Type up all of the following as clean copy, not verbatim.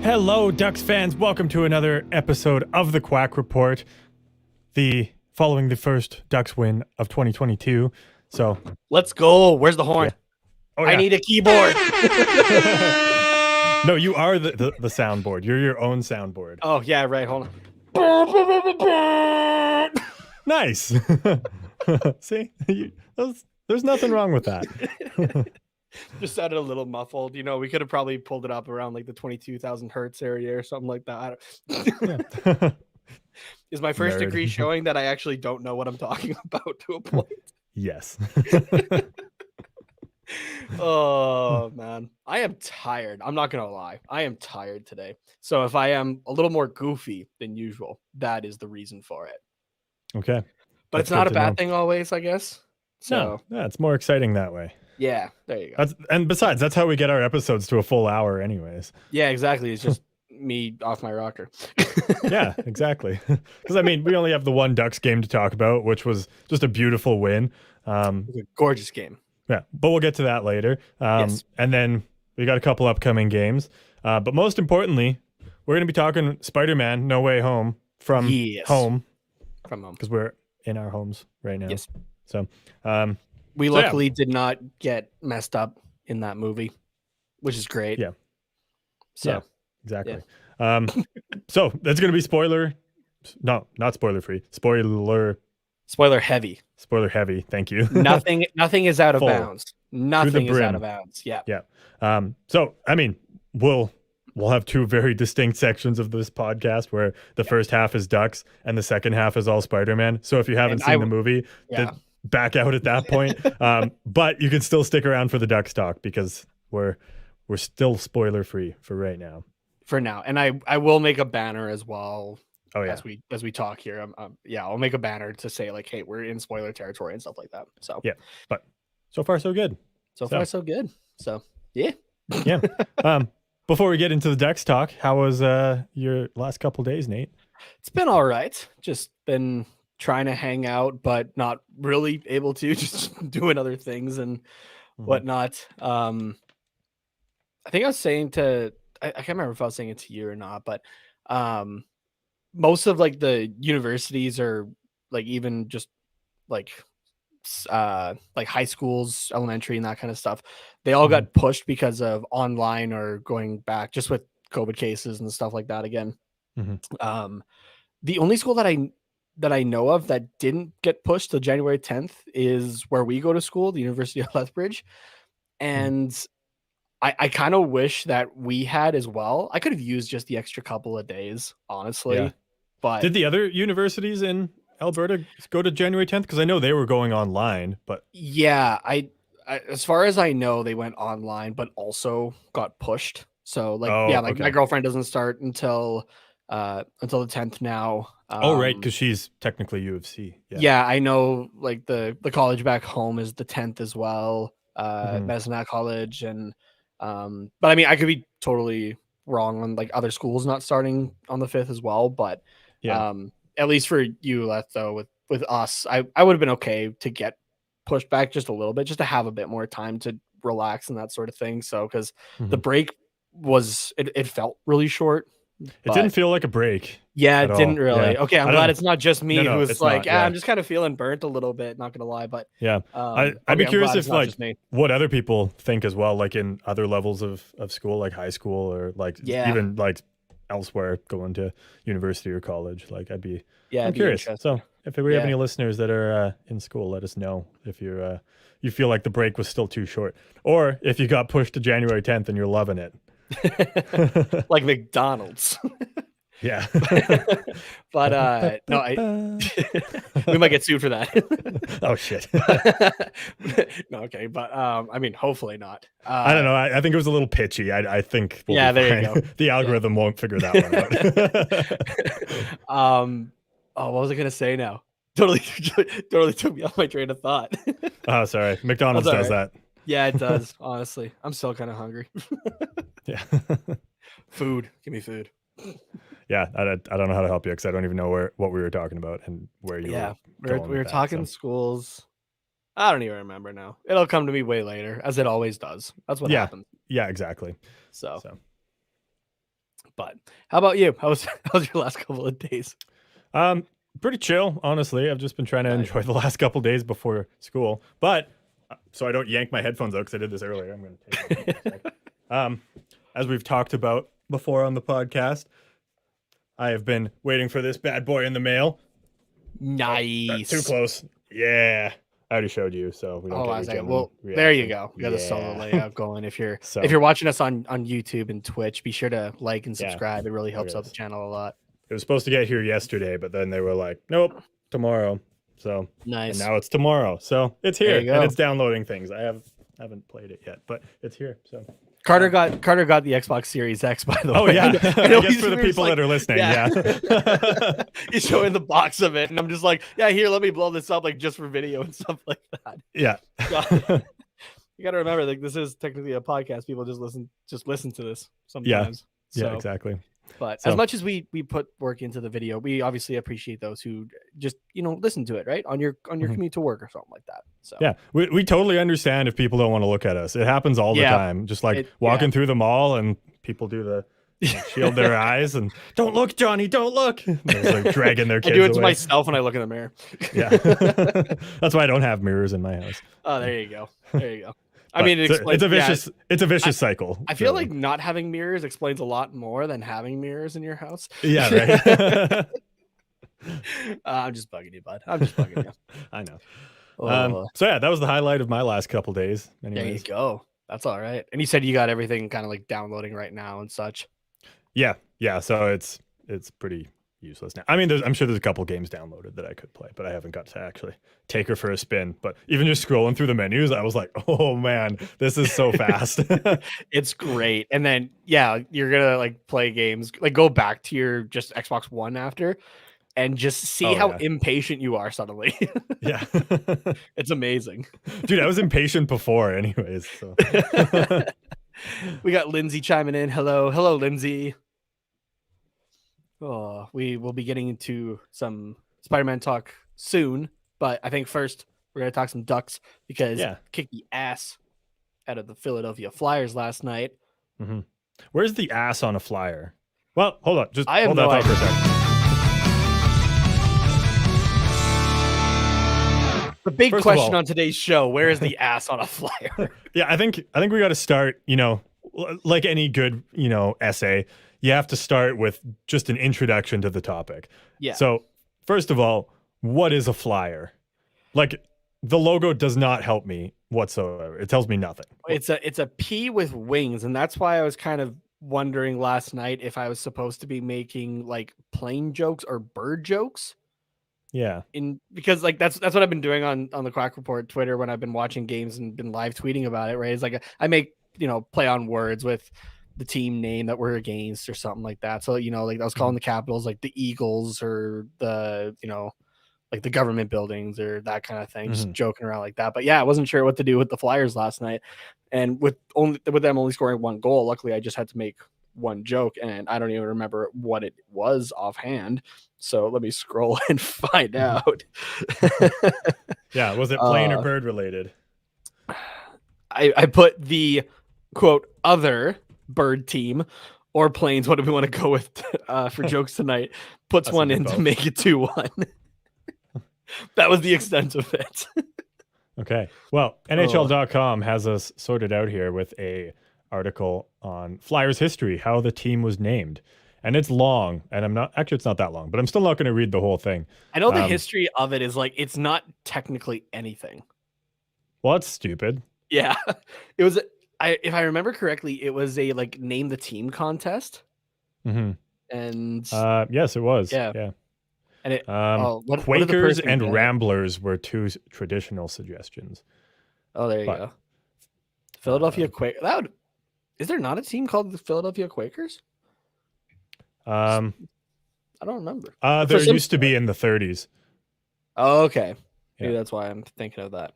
Hello, Ducks fans. Welcome to another episode of the Quack Report. Following the first Ducks win of 2022. So let's go. Where's the horn? Yeah. Oh, I need a keyboard. No, you are the soundboard. You're your own soundboard. Oh yeah, right. Hold on. Nice. See, there's nothing wrong with that. Just sounded a little muffled. You know, we could have probably pulled it up around like the 22,000 hertz area or something like that. Yeah. Is my first degree showing that I actually don't know what I'm talking about to a point? Yes. Oh man, I am tired. I'm not gonna lie, I am tired today. So if I am a little more goofy than usual, that is the reason for it. Okay, but it's not a bad thing always, I guess. So yeah, it's more exciting that way. Yeah, there you go. And besides, that's how we get our episodes to a full hour anyways. Yeah, exactly. It's just me off my rocker. Yeah, exactly. Because I mean, we only have the one Ducks game to talk about, which was just a beautiful win. It was a gorgeous game. Yeah, but we'll get to that later. Yes. And then we got a couple upcoming games. But most importantly, we're going to be talking Spider-Man No Way Home from home. From home. Because we're in our homes right now. Yes. So we luckily did not get messed up in that movie, which is great. Yeah. So yeah, exactly. Yeah. So that's going to be spoiler. No, not spoiler free. Spoiler heavy. Spoiler heavy. Thank you. Nothing is out of bounds. Nothing is out of bounds. Yeah. Yeah. So I mean, we'll have two very distinct sections of this podcast where the first half is Ducks and the second half is all Spider-Man. So if you haven't seen the movie, back out at that point. But you can still stick around for the Ducks talk because we're still spoiler free for right now. For now, and I will make a banner as well. Oh yeah. As we talk here, I'll make a banner to say like, hey, we're in spoiler territory and stuff like that. So yeah, but so far so good. So far so good. So yeah. Yeah. Before we get into the Ducks talk, how was your last couple days, Nate? It's been all right. Just been trying to hang out, but not really able to. Just doing other things and whatnot. I think I was saying I can't remember if I was saying it to you or not, but most of like the universities or like even just like high schools, elementary and that kind of stuff, they all got pushed because of online or going back just with COVID cases and stuff like that again. The only school that I know of that didn't get pushed to January 10th is where we go to school, the University of Lethbridge. And I kind of wish that we had as well. I could have used just the extra couple of days, honestly. Yeah. But did the other universities in Alberta go to January 10th? Because I know they were going online, but yeah, I as far as I know, they went online, but also got pushed. So like, my girlfriend doesn't start until the 10th now. Right, because she's technically U of C. Yeah, I know. Like the college back home is the 10th as well. Medicine College and. But I mean, I could be totally wrong on like other schools not starting on the 5th as well. But at least for ULETH though, with us, I would have been okay to get pushed back just a little bit, just to have a bit more time to relax and that sort of thing. So because the break was it felt really short. It didn't feel like a break. Yeah, it didn't really. Yeah. Okay, I'm glad it's not just me who's like, I'm just kind of feeling burnt a little bit, not gonna lie. But yeah, I'd be curious if like what other people think as well, like in other levels of school, like high school or like even like elsewhere going to university or college. Like I'm curious. So if we have any listeners that are in school, let us know if you're you feel like the break was still too short, or if you got pushed to January 10th and you're loving it. Like McDonald's. Yeah. But no, we might get sued for that. Oh shit. No, okay, but I mean, hopefully not. I don't know. I think it was a little pitchy. I think there you go. The algorithm won't figure that one out. What was I gonna say now? Totally took me off my train of thought. Oh, sorry. McDonald's does that. Yeah, it does. Honestly, I'm still kind of hungry. Yeah. Food. Give me food. Yeah, I don't know how to help you because I don't even know what we were talking about and where you were. We were talking schools. I don't even remember now. It'll come to me way later, as it always does. That's what happens. Yeah, exactly. So. But how about you? How's your last couple of days? Pretty chill, honestly. I've just been trying to enjoy the last couple days before school, but so I don't yank my headphones out because I did this earlier. I'm going to take them in a sec. As we've talked about before on the podcast, I have been waiting for this bad boy in the mail. Nice. Too close. Yeah. I already showed you, so we don't get well, there you go. We got the solo layout going. If you're watching us on YouTube and Twitch, be sure to like and subscribe. It really helps out the channel a lot. It was supposed to get here yesterday, but then they were like, nope, tomorrow. So nice. And now it's tomorrow. So it's here and it's downloading things. I haven't played it yet, but it's here. So Carter got the Xbox Series X, by the way. Oh yeah, I guess for the people that are listening, yeah. He's showing the box of it, and I'm just like, yeah, here, let me blow this up, like just for video and stuff like that. Yeah. You got to remember, like, this is technically a podcast. People just listen to this sometimes. Yeah, exactly. But as much as we put work into the video, we obviously appreciate those who just listen to it right on your commute to work or something like that. So yeah, we totally understand if people don't want to look at us. It happens all the time. Just like walking through the mall and people do the shield their eyes and don't look, Johnny, don't look. They're like dragging their kids. I do it to away. myself when I look in the mirror. Yeah, that's why I don't have mirrors in my house. Oh, there you go. There you go. I mean, it's a vicious cycle. I feel like not having mirrors explains a lot more than having mirrors in your house. Yeah, right. I'm just bugging you, bud. I'm just bugging you. I know. So yeah, that was the highlight of my last couple days. Anyways. There you go. That's all right. And you said you got everything kind of like downloading right now and such. Yeah. So it's pretty useless now. I mean, I'm sure there's a couple games downloaded that I could play, but I haven't got to actually take her for a spin. But even just scrolling through the menus, I was like, oh man, this is so fast. It's great. And then you're gonna like play games, like go back to your just Xbox One after and just see how impatient you are suddenly. Yeah. It's amazing. Dude, I was impatient before anyways. So. We got Lindsay chiming in. Hello, Lindsay. Oh, we will be getting into some Spider-Man talk soon, but I think first we're going to talk some Ducks because kicked the ass out of the Philadelphia Flyers last night. Mm-hmm. Where's the ass on a Flyer? Well, hold on. Just I have hold no that idea. thought for a second. The big question on today's show, where is the ass on a Flyer? Yeah, I think we got to start, like any good, essay, you have to start with just an introduction to the topic. Yeah. So first of all, what is a Flyer? Like the logo does not help me whatsoever. It tells me nothing. It's a P with wings, and that's why I was kind of wondering last night if I was supposed to be making like plane jokes or bird jokes. Yeah. Because like that's what I've been doing on the Quack Report Twitter when I've been watching games and been live tweeting about it, right? It's like I make, play on words with the team name that we're against or something like that. So, like I was calling the Capitals like the Eagles or the, like the government buildings or that kind of thing, just joking around like that. But yeah, I wasn't sure what to do with the Flyers last night. And with them only scoring one goal, luckily I just had to make one joke and I don't even remember what it was offhand. So let me scroll and find out. Yeah. Was it plane or bird related? I put the quote other bird team or planes. What do we want to go with for jokes tonight? Puts one in to make it 2-1. That was the extent of it. Okay. Well, NHL.com has us sorted out here with a article on Flyers history, how the team was named. And it's long, and it's not that long, but I'm still not going to read the whole thing. I know the history of it is like, it's not technically anything. Well, that's stupid. Yeah. It was, if I remember correctly, it was a like name the team contest. Mm-hmm. And yes, it was. Yeah. And it Quakers and Ramblers were two traditional suggestions. Oh, there you go. Philadelphia Quakers. Is there not a team called the Philadelphia Quakers? I don't remember. There used to be in the 30s. Oh, okay. Maybe that's why I'm thinking of that.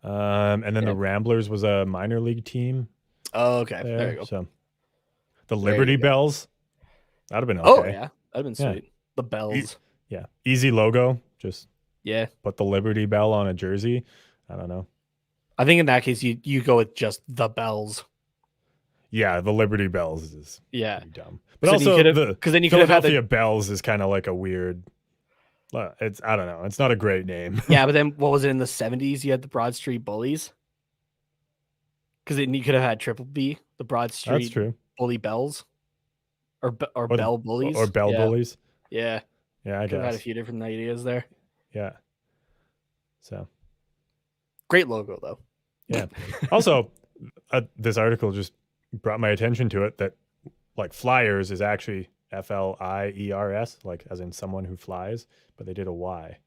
And then the Ramblers was a minor league team. Oh, okay. There you go. So the Liberty Bells. That'd have been okay. Oh, yeah. That'd have been sweet. The Bells. Easy logo. Just put the Liberty Bell on a jersey. I don't know. I think in that case, you go with just the Bells. Yeah, the Liberty Bells is pretty dumb. But also the Philadelphia Bells is kind of like a weird. It's I don't know. It's not a great name. Yeah, but then what was it in the 70s? You had the Broad Street Bullies. Because you could have had Triple B, the Broad Street That's true. Bully Bells, or Bell Bullies, or Bell Bullies. Yeah, I guess had a few different ideas there. Yeah. So great logo though. Yeah. Also, this article just brought my attention to it that like Flyers is actually Fliers, like as in someone who flies, but they did a Y.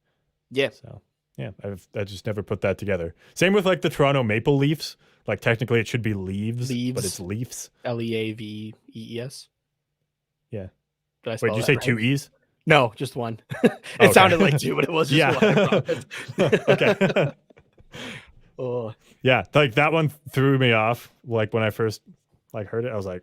Yeah. So yeah, I just never put that together. Same with like the Toronto Maple Leafs. Like technically it should be Leaves, but it's Leafs. Leavees. Yeah. Wait, did you say right? 2 E's? No, just one. It sounded like 2, but it was just one. Okay. Oh. Yeah, like that one threw me off. Like when I first like heard it, I was like,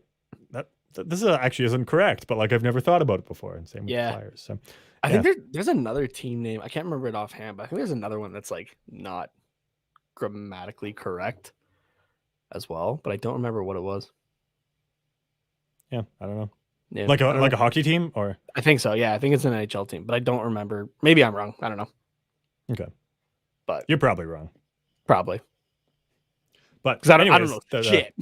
this actually isn't correct. But like I've never thought about it before. And same with the Flyers. So I think there's another team name. I can't remember it offhand, but I think there's another one that's like not grammatically correct as well, but I don't remember what it was. Yeah, I don't know. Yeah, like a hockey team, or I think so. Yeah, I think it's an NHL team, but I don't remember. Maybe I'm wrong. I don't know. Okay, but you're probably wrong. Probably. But I don't know shit.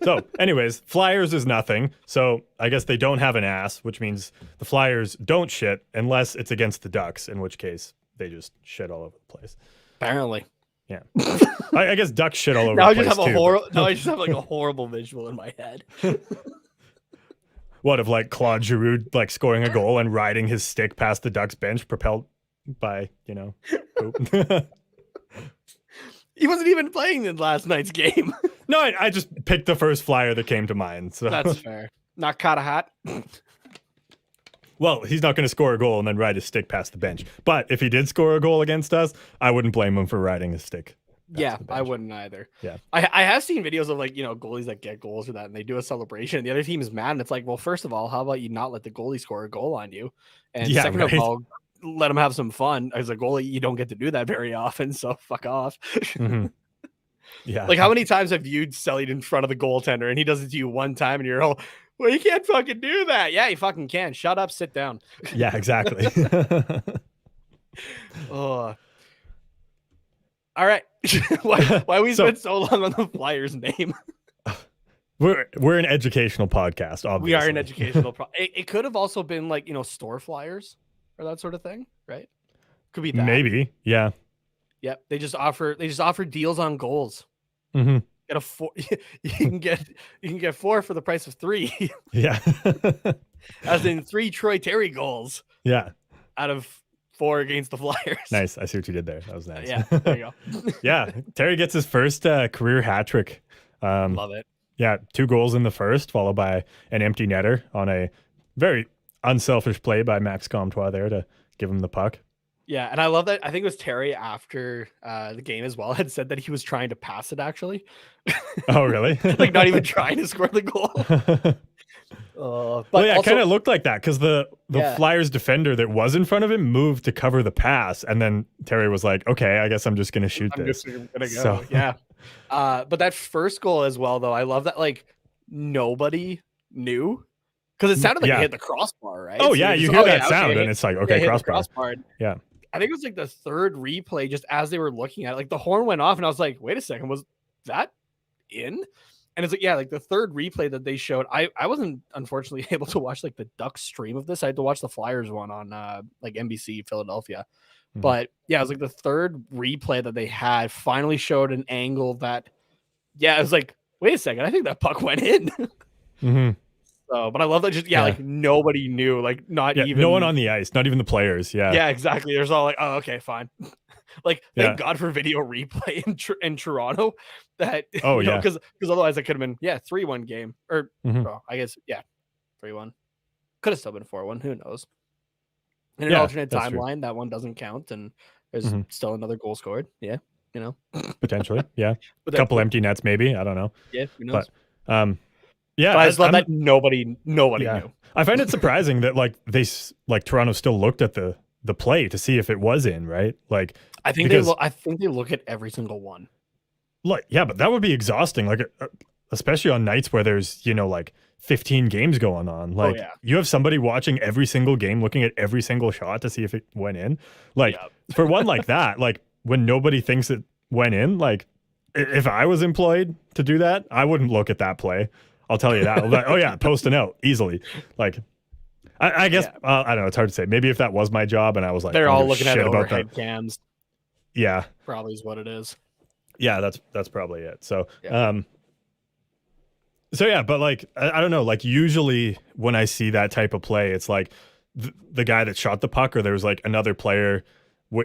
So, anyways, Flyers is nothing. So I guess they don't have an ass, which means the Flyers don't shit unless it's against the Ducks, in which case they just shit all over the place. Apparently. Yeah. I guess Ducks shit all over now the place I just have like a horrible visual in my head. What, of like Claude Giroux like scoring a goal and riding his stick past the Ducks bench propelled by, poop? He wasn't even playing in last night's game. No, I just picked the first Flyer that came to mind. So that's fair. Not caught a hat. Well, he's not going to score a goal and then ride his stick past the bench. But if he did score a goal against us, I wouldn't blame him for riding his stick. Yeah, I wouldn't either. Yeah, I have seen videos of like goalies that get goals or that, and they do a celebration, and the other team is mad, and it's like, well, first of all, how about you not let the goalie score a goal on you, and second of all, let him have some fun. As a goalie, you don't get to do that very often, so fuck off. Mm-hmm. Yeah, like how many times have you sellied in front of the goaltender, and he does it to you one time, and you're all, well, you can't fucking do that. Yeah, you fucking can. Shut up, sit down. Yeah, exactly. Oh. All right. why we spent so long on the Flyers name? We're an educational podcast, obviously. We are an educational it could have also been like, store flyers or that sort of thing, right? Could be that. Maybe, yeah. Yep. They just offer deals on goals. Mm-hmm. Get a 4 you can get 4 for the price of 3. Yeah. As in 3 Troy Terry goals. Yeah. Out of 4 against the Flyers. Nice. I see what you did there. That was nice. Yeah, there you go. Yeah. Terry gets his first career hat trick. Love it. Yeah. 2 goals in the first, followed by an empty netter on a very unselfish play by Max Comtois there to give him the puck. Yeah, and I love that. I think it was Terry after the game as well had said that he was trying to pass it actually. Oh, really? Like not even trying to score the goal. But yeah, it kind of looked like that because the Flyers defender that was in front of him moved to cover the pass, and then Terry was like, "Okay, I guess I'm just gonna shoot this." Just gonna go. So. Yeah. But that first goal as well, though, I love that. Like nobody knew because it sounded like it hit the crossbar, right? Oh, so yeah, you hear that sound, and it's like, okay, crossbar. Yeah. I think it was like the third replay, just as they were looking at it, like the horn went off, and I was like, "Wait a second, was that in?" And it's like, yeah, like the third replay that they showed, I wasn't unfortunately able to watch like the Ducks stream of this. I had to watch the Flyers one on like NBC Philadelphia. Mm-hmm. But yeah, it was like the third replay that they had finally showed an angle that, yeah, it was like, wait a second, I think that puck went in. Mm-hmm. So, but I love that just, like nobody knew, like not even. No one on the ice, not even the players. Yeah. Yeah, exactly. There's all like, oh, okay, fine. Like, thank God for video replay in Toronto. That because otherwise it could have been 3-1 game or I guess 3-1 could have still been 4-1. Who knows? In an alternate timeline, that one doesn't count, and there's still another goal scored. Yeah, potentially. Yeah, a couple empty nets, maybe. I don't know. Yeah, who knows? But yeah, but I just love that nobody knew. I find it surprising that Toronto still looked at the play to see if it was in, right? Like I think they look at every single one. Like, yeah, but that would be exhausting. Like especially on nights where there's, like 15 games going on. Like you have somebody watching every single game, looking at every single shot to see if it went in. Like for one like that, like when nobody thinks it went in, like if I was employed to do that, I wouldn't look at that play. I'll tell you that. Like, oh yeah, post a note easily. Like I guess I don't know. It's hard to say. Maybe if that was my job and I was like, they're all looking at overhead cams. Yeah, probably is what it is. Yeah, that's probably it. So, so yeah, but like I don't know. Like usually when I see that type of play, it's like the guy that shot the puck, or there's like another player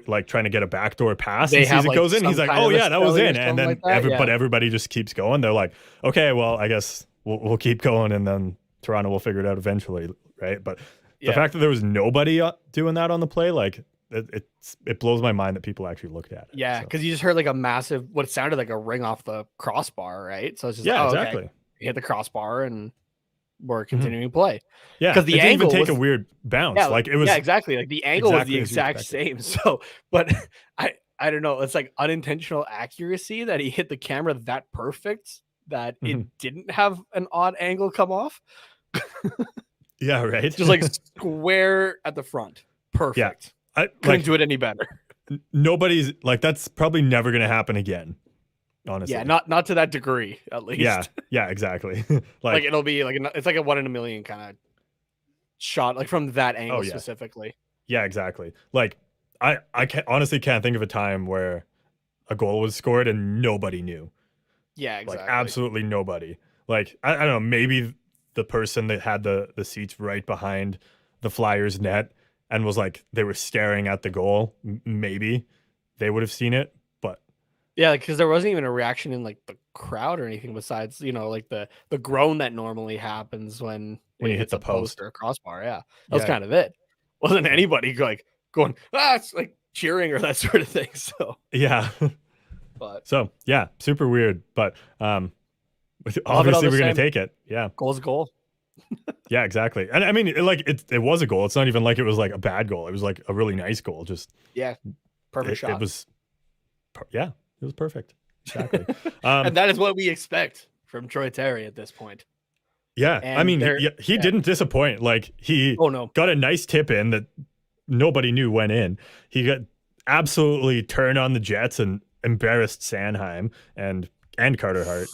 like trying to get a backdoor pass and sees it goes in. He's like, oh yeah, that was in, and then but everybody just keeps going. They're like, okay, well, I guess we'll keep going, and then Toronto will figure it out eventually, right? But the fact that there was nobody doing that on the play, like it blows my mind that people actually looked at it. Yeah, because you just heard like a massive, what sounded like a ring off the crossbar, right? So it's just exactly. Okay. Hit the crossbar and we're continuing to play. Yeah, because the angle didn't even take a weird bounce. Yeah, like it was. Yeah, exactly. Like the angle was the exact same. So, but I don't know. It's like unintentional accuracy that he hit the camera that perfect that it didn't have an odd angle come off. Yeah, right. Just like square at the front. Perfect. Yeah. Couldn't do it any better. Nobody's like, that's probably never going to happen again. Honestly. Yeah, not to that degree, at least. Yeah, exactly. like it'll be like it's like a 1 in a million kind of shot, like from that angle specifically. Yeah, exactly. Like I honestly can't think of a time where a goal was scored and nobody knew. Yeah, exactly. Like absolutely nobody. Like I don't know, maybe the person that had the seats right behind the Flyers net and was like, they were staring at the goal, maybe they would have seen it. But yeah, because there wasn't even a reaction in like the crowd or anything besides, like the groan that normally happens when you hit the post or a crossbar. Yeah, that was kind of it. Wasn't anybody like going, it's like cheering or that sort of thing. So yeah, but so yeah, super weird. But obviously we're gonna take it. Yeah, goal's a goal. Yeah, exactly. And I mean, it was a goal. It's not even like it was like a bad goal. It was like a really nice goal. Just perfect shot. It was perfect. Exactly. And that is what we expect from Troy Terry at this point. Yeah, and I mean, he didn't disappoint. Like he got a nice tip in that nobody knew went in. He got absolutely turned on the Jets and embarrassed Sanheim and Carter Hart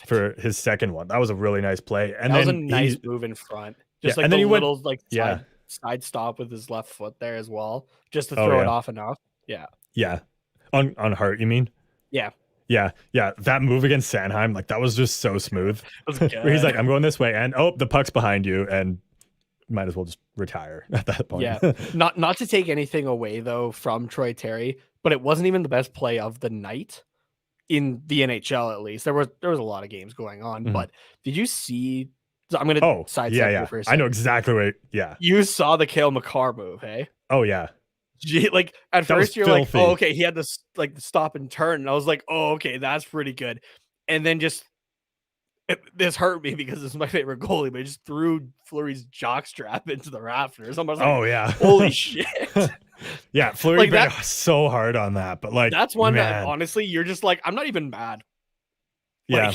for his second one. That was a really nice play. And that was a nice move in front. Just like and then he little side stop with his left foot there as well, just to throw it off enough. Yeah. Yeah. On Hart, you mean? Yeah. Yeah. Yeah. That move against Sanheim, like that was just so smooth. Where he's like, I'm going this way, and the puck's behind you, and might as well just retire at that point. Yeah. Not to take anything away though from Troy Terry, but it wasn't even the best play of the night. In the NHL, at least there was a lot of games going on, but did you see? So I'm gonna sidestep you for a second. I know exactly what. Yeah, you saw the Cale Makar move, hey? Oh yeah. Like at first you're filthy. Like, oh okay, he had this like stop and turn, and I was like, oh okay, that's pretty good. And then this hurt me because it's my favorite goalie, but he just threw Fleury's jockstrap into the rafters. I'm like, holy shit. Yeah, Fleury like so hard on that, but like that's one that honestly you're just like, I'm not even mad. Yeah,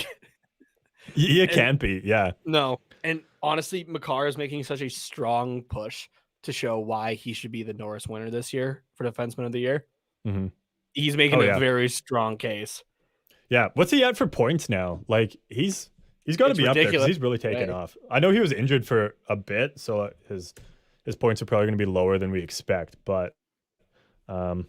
you can't be. Yeah, no, and honestly, Makar is making such a strong push to show why he should be the Norris winner this year for Defenseman of the Year. Mm-hmm. He's making a very strong case. Yeah, what's he at for points now? Like he's got to be ridiculous. Up there because he's really taken off. I know he was injured for a bit, so his points are probably going to be lower than we expect, but yeah,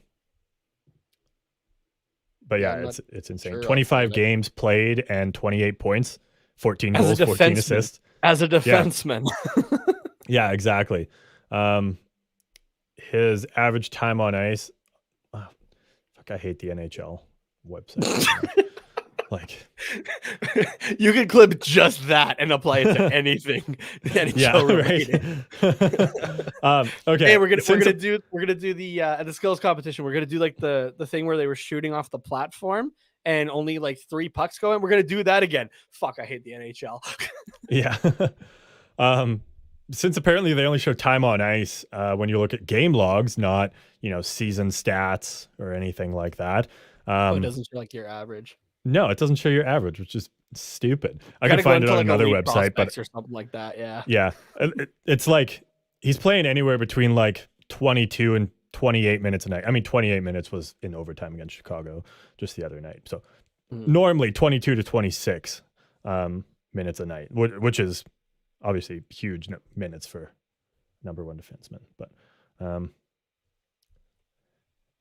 it's insane. Sure 25 games played and 28 points, 14 goals, 14 assists. As a defenseman. Yeah, exactly. His average time on ice. I hate the NHL website. Like you can clip just that and apply it to anything. Right. Okay. Hey, we're gonna do the skills competition. We're gonna do like the thing where they were shooting off the platform and only like 3 pucks go in. We're gonna do that again. Fuck, I hate the NHL. Yeah. Since apparently they only show time on ice when you look at game logs, not season stats or anything like that. It doesn't show like your average. No, it doesn't show your average, which is It's stupid. I can find it on another website, but or something like that. Yeah. Yeah. It's like he's playing anywhere between like 22 and 28 minutes a night. I mean, 28 minutes was in overtime against Chicago just the other night. So normally 22 to 26 minutes a night, which is obviously huge minutes for number one defenseman. But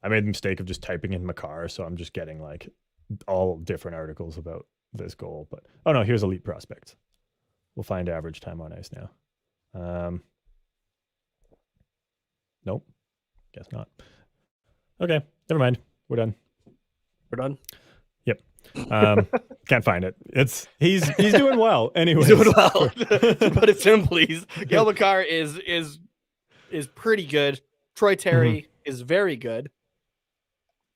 I made the mistake of just typing in Makar, so I'm just getting like all different articles about this goal. But oh no, here's elite prospects. We'll find average time on ice now. Nope. Guess not. Okay, never mind. We're done. Yep. Can't find it. He's doing well. Anyways. He's doing well. To put it simply, Gail Makar is pretty good. Troy Terry is very good.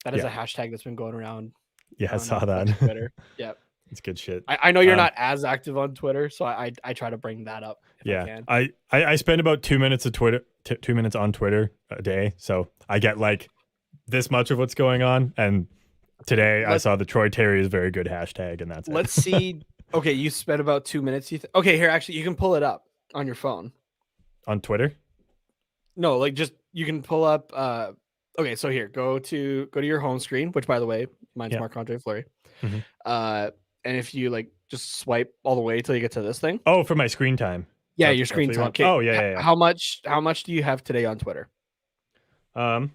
That is a hashtag that's been going around. Yeah, I saw that on Twitter. Yeah. It's good shit. I know you're not as active on Twitter, so I try to bring that up. I spend about 2 minutes of Twitter, 2 minutes on Twitter a day, so I get like this much of what's going on. And today I saw the Troy Terry is very good hashtag, and that's it. Let's see. Okay, you spent about 2 minutes. Okay, here actually you can pull it up on your phone. On Twitter? No, like just you can pull up. Okay, so here go to your home screen, which by the way, mine's Marc-Andre Fleury. And if you like just swipe all the way till you get to this thing. Oh, for my screen time. Yeah, your screen time. Okay. Oh, yeah. How much do you have today on Twitter? I'm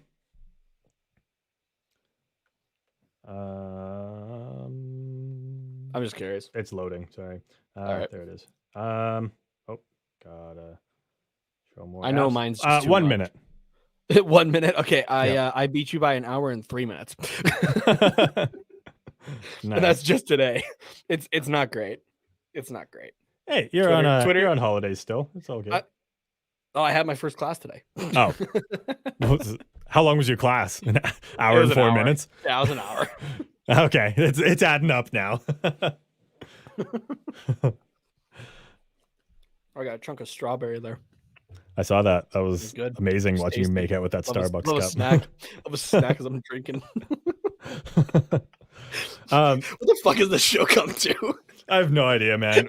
just curious. It's loading. Sorry. All right. There it is. Oh, gotta show more. I know mine's just 1 minute. 1 minute. Okay. I beat you by an hour and 3 minutes. Nice. And that's just today. It's not great. It's not great. Hey, you're on holidays still. It's all good. I had my first class today. Oh. How long was your class? An hour and 4 minutes? Yeah, it was an hour. Okay. It's adding up now. I got a chunk of strawberry there. I saw that. That was good. Amazing watching you make out with that Starbucks cup. Of a snack as I'm drinking. What the fuck is this show come to? I have no idea, man.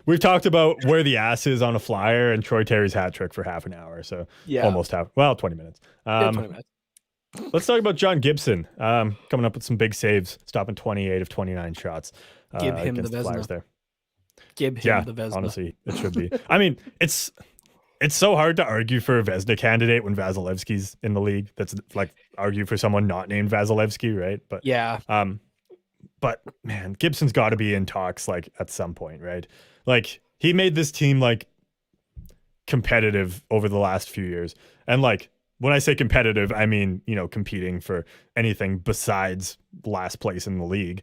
We've talked about where the ass is on a flyer and Troy Terry's hat trick for half an hour. So almost 20 minutes. 20 minutes. Let's talk about John Gibson coming up with some big saves, stopping 28 of 29 shots. Give him the Vezina. There. Give him the Vezina. Honestly, it should be. I mean, it's so hard to argue for a Vezina candidate when Vasilevsky's in the league. That's like argue for someone not named Vasilevsky, right? But but man, Gibson's got to be in talks like at some point, right? Like he made this team like competitive over the last few years. And like when I say competitive, I mean, competing for anything besides last place in the league.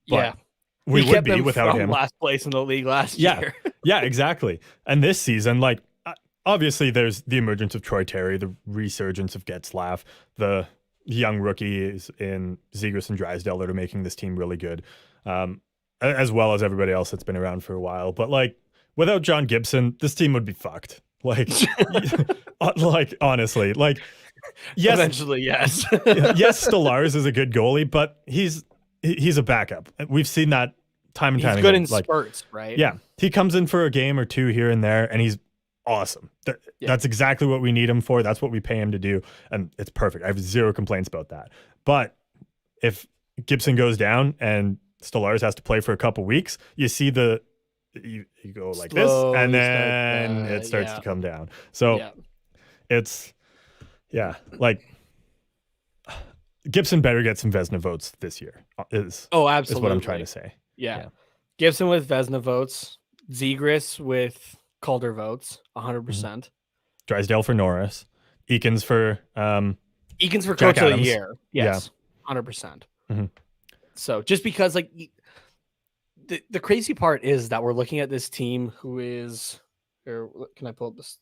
But we would be without him. Last place in the league last year. Yeah, exactly. And this season, like obviously there's the emergence of Troy Terry, the resurgence of Getzlaf, the young rookies in Zegras and Drysdale that are making this team really good, as well as everybody else that's been around for a while. But like without John Gibson, this team would be fucked. Like, like honestly, like yes, eventually, yes, yes, Stolarz is a good goalie, but he's a backup. We've seen that time and time again. He's good in spurts, right? Yeah, he comes in for a game or two here and there, and he's awesome. That's exactly what we need him for. That's what we pay him to do, and it's perfect. I have zero complaints about that. But if Gibson goes down and Stolarz has to play for a couple weeks, you see you go like this, and then it starts to come down. So it's like Gibson better get some Vezina votes this year. Absolutely, is what I'm trying to say. Yeah. Gibson with Vezina votes, Zegras with Calder votes, 100%. Drysdale for Norris, Eakins for Coach of the Year. Yes, 100%. So just because like the crazy part is that we're looking at this team who is, or can I pull up this?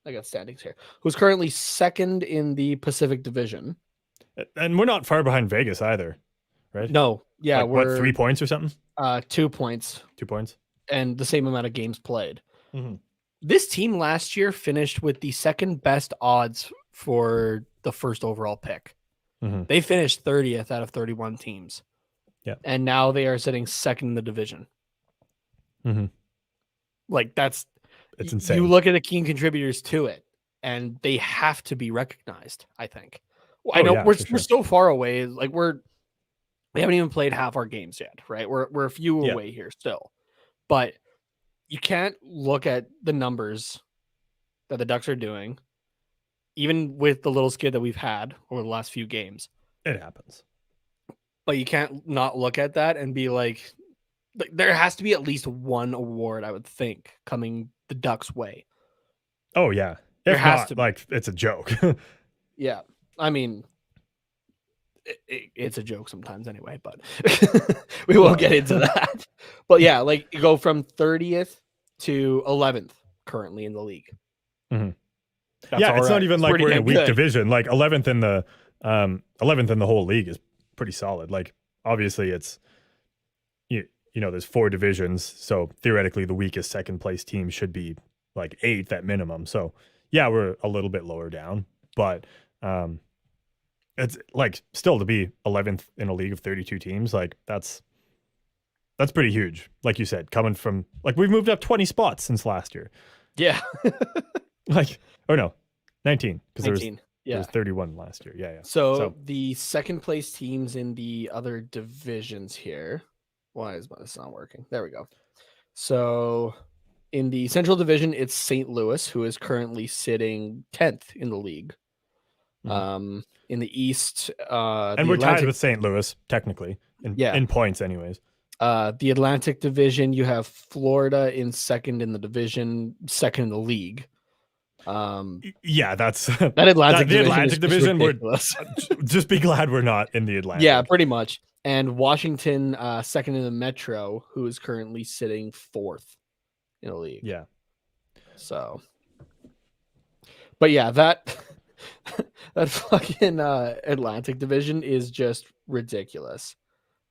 I got standings here. Who's currently second in the Pacific Division, and we're not far behind Vegas either, right? No, yeah, like, we're 3 points or something. 2 points. 2 points, and the same amount of games played. This team last year finished with the second best odds for the first overall pick. They finished 30th out of 31 teams. Yeah. And now they are sitting second in the division. Mm-hmm. Like it's insane. You look at the key contributors to it, and they have to be recognized. I think. Well, I know we're so far away. Like we haven't even played half our games yet, right? We're a few away here still, but you can't look at the numbers that the Ducks are doing, even with the little skid that we've had over the last few games. It happens. But you can't not look at that and be like, there has to be at least one award, I would think, coming the Ducks' way. Oh, yeah. If not, like, it's a joke. Yeah. I mean, it's a joke sometimes anyway, but we won't get into that. But yeah, like you go from 30th to 11th currently in the league. Mm-hmm. Yeah, it's not even like we're in a weak division. Like 11th in the whole league is pretty solid. Like obviously it's you know there's 4 divisions, so theoretically the weakest second place team should be like 8th at minimum. So yeah, we're a little bit lower down, but it's like still to be 11th in a league of 32 teams, like that's pretty huge. Like you said, coming from like we've moved up 20 spots since last year. Yeah. Like, or no, 19 because there was 31 last year. Yeah. So the second place teams in the other divisions here. Why is this not working? There we go. So in the Central Division, it's St. Louis, who is currently sitting 10th in the league. Mm-hmm. In the East, and we're tied with St. Louis technically in points, anyways. The Atlantic Division, you have Florida in second in the division, second in the league. Yeah, that's that Atlantic the Atlantic Division. We're just be glad we're not in the Atlantic. Yeah, pretty much. And Washington, second in the Metro, who is currently sitting 4th in the league. Yeah. So, but yeah, that fucking Atlantic Division is just ridiculous.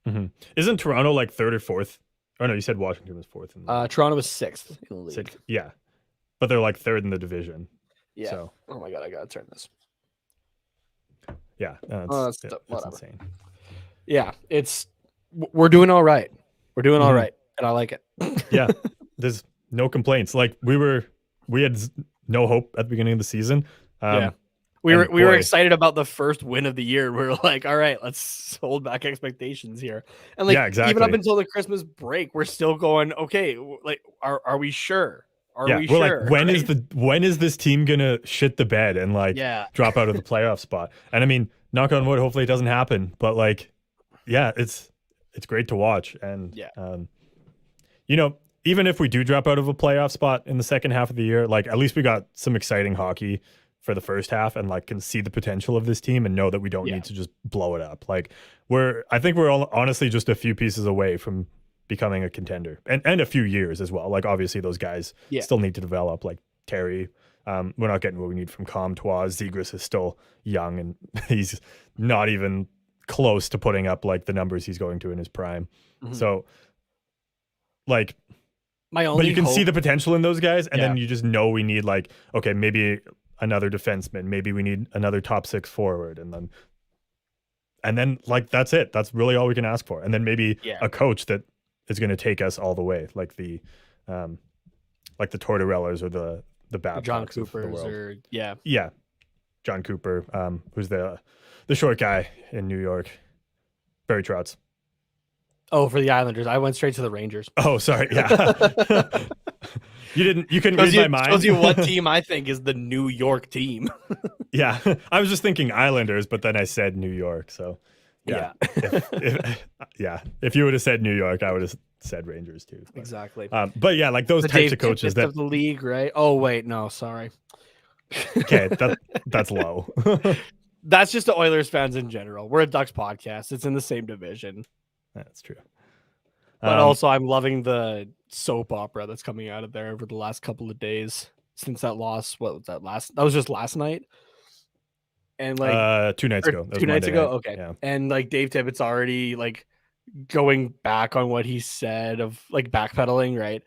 Mm-hmm. Isn't Toronto like 3rd or 4th? Oh no, you said Washington was 4th. Toronto was 6th in the league. 6th, yeah. But they're like 3rd in the division. Yeah. So. Oh my god, I gotta turn this. Yeah, that's insane. Yeah, we're doing all right. We're doing all right, and I like it. Yeah, there's no complaints. Like we had no hope at the beginning of the season. We were excited about the first win of the year. We were like, all right, let's hold back expectations here. And like even up until the Christmas break, we're still going, okay, like are we sure? We're sure? Like, when is this team gonna shit the bed and like drop out of the playoff spot? And I mean, knock on wood, hopefully it doesn't happen. But like, yeah, it's great to watch. And you know, even if we do drop out of a playoff spot in the second half of the year, like at least we got some exciting hockey for the first half and like can see the potential of this team and know that we don't need to just blow it up. Like I think we're all honestly just a few pieces away from becoming a contender and a few years as well. Like obviously those guys still need to develop, like Terry. We're not getting what we need from Comtois. Zegras is still young and he's not even close to putting up like the numbers he's going to in his prime. Mm-hmm. So like but you can see the potential in those guys and then you just know we need like, okay, maybe another defenseman, maybe we need another top 6 forward, and then like that's it. That's really all we can ask for. And then maybe a coach that is going to take us all the way, like the Tortorellas or the Babcocks John Coopers or John Cooper, who's the short guy in New York, Barry Trotz. Oh, for the Islanders, I went straight to the Rangers. Oh, sorry, yeah. You couldn't read my mind. Tells you what team I think is the New York team. Yeah, I was just thinking Islanders, but then I said New York. So if you would have said New York, I would have said Rangers too. But, exactly. But yeah, like those types of coaches of the league, right? Oh wait, no, sorry. Okay, that's low. That's just the Oilers fans in general. We're a Ducks podcast. It's in the same division. That's true. But also, I'm loving the soap opera that's coming out of there over the last couple of days since that loss. What was that last? That was just last night. And like 2 nights ago. 2 nights ago. Okay. Yeah. And like Dave Tippett's already like going back on what he said of like backpedaling, right?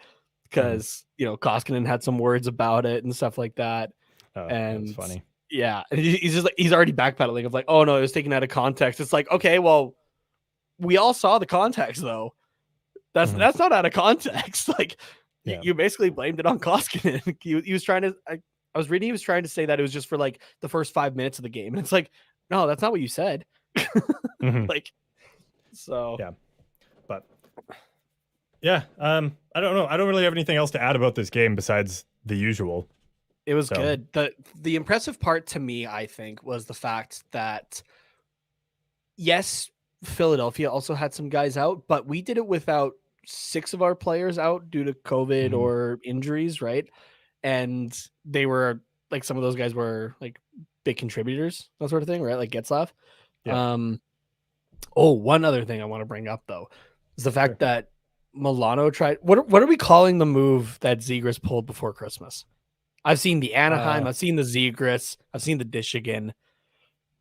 Because Koskinen had some words about it and stuff like that. Oh, and that's funny. Yeah. And he's just like he's already backpedaling of like, oh no, it was taken out of context. It's like, okay, well, we all saw the context though. That's not out of context. Like you basically blamed it on Koskinen. He was trying to. I was reading. He was trying to say that it was just for like the first 5 minutes of the game, and it's like, no, that's not what you said. Like, so yeah, but yeah, I don't know. I don't really have anything else to add about this game besides the usual. It was good. The impressive part to me, I think, was the fact that yes, Philadelphia also had some guys out, but we did it without 6 of our players out due to COVID or injuries, right? And they were like, some of those guys were like big contributors, that sort of thing, right? Like Getzlav. Yeah. One other thing I want to bring up though is the fact that Milano tried. What are we calling the move that Zegras pulled before Christmas? I've seen the Anaheim, I've seen the Zegras, I've seen the Dishigan.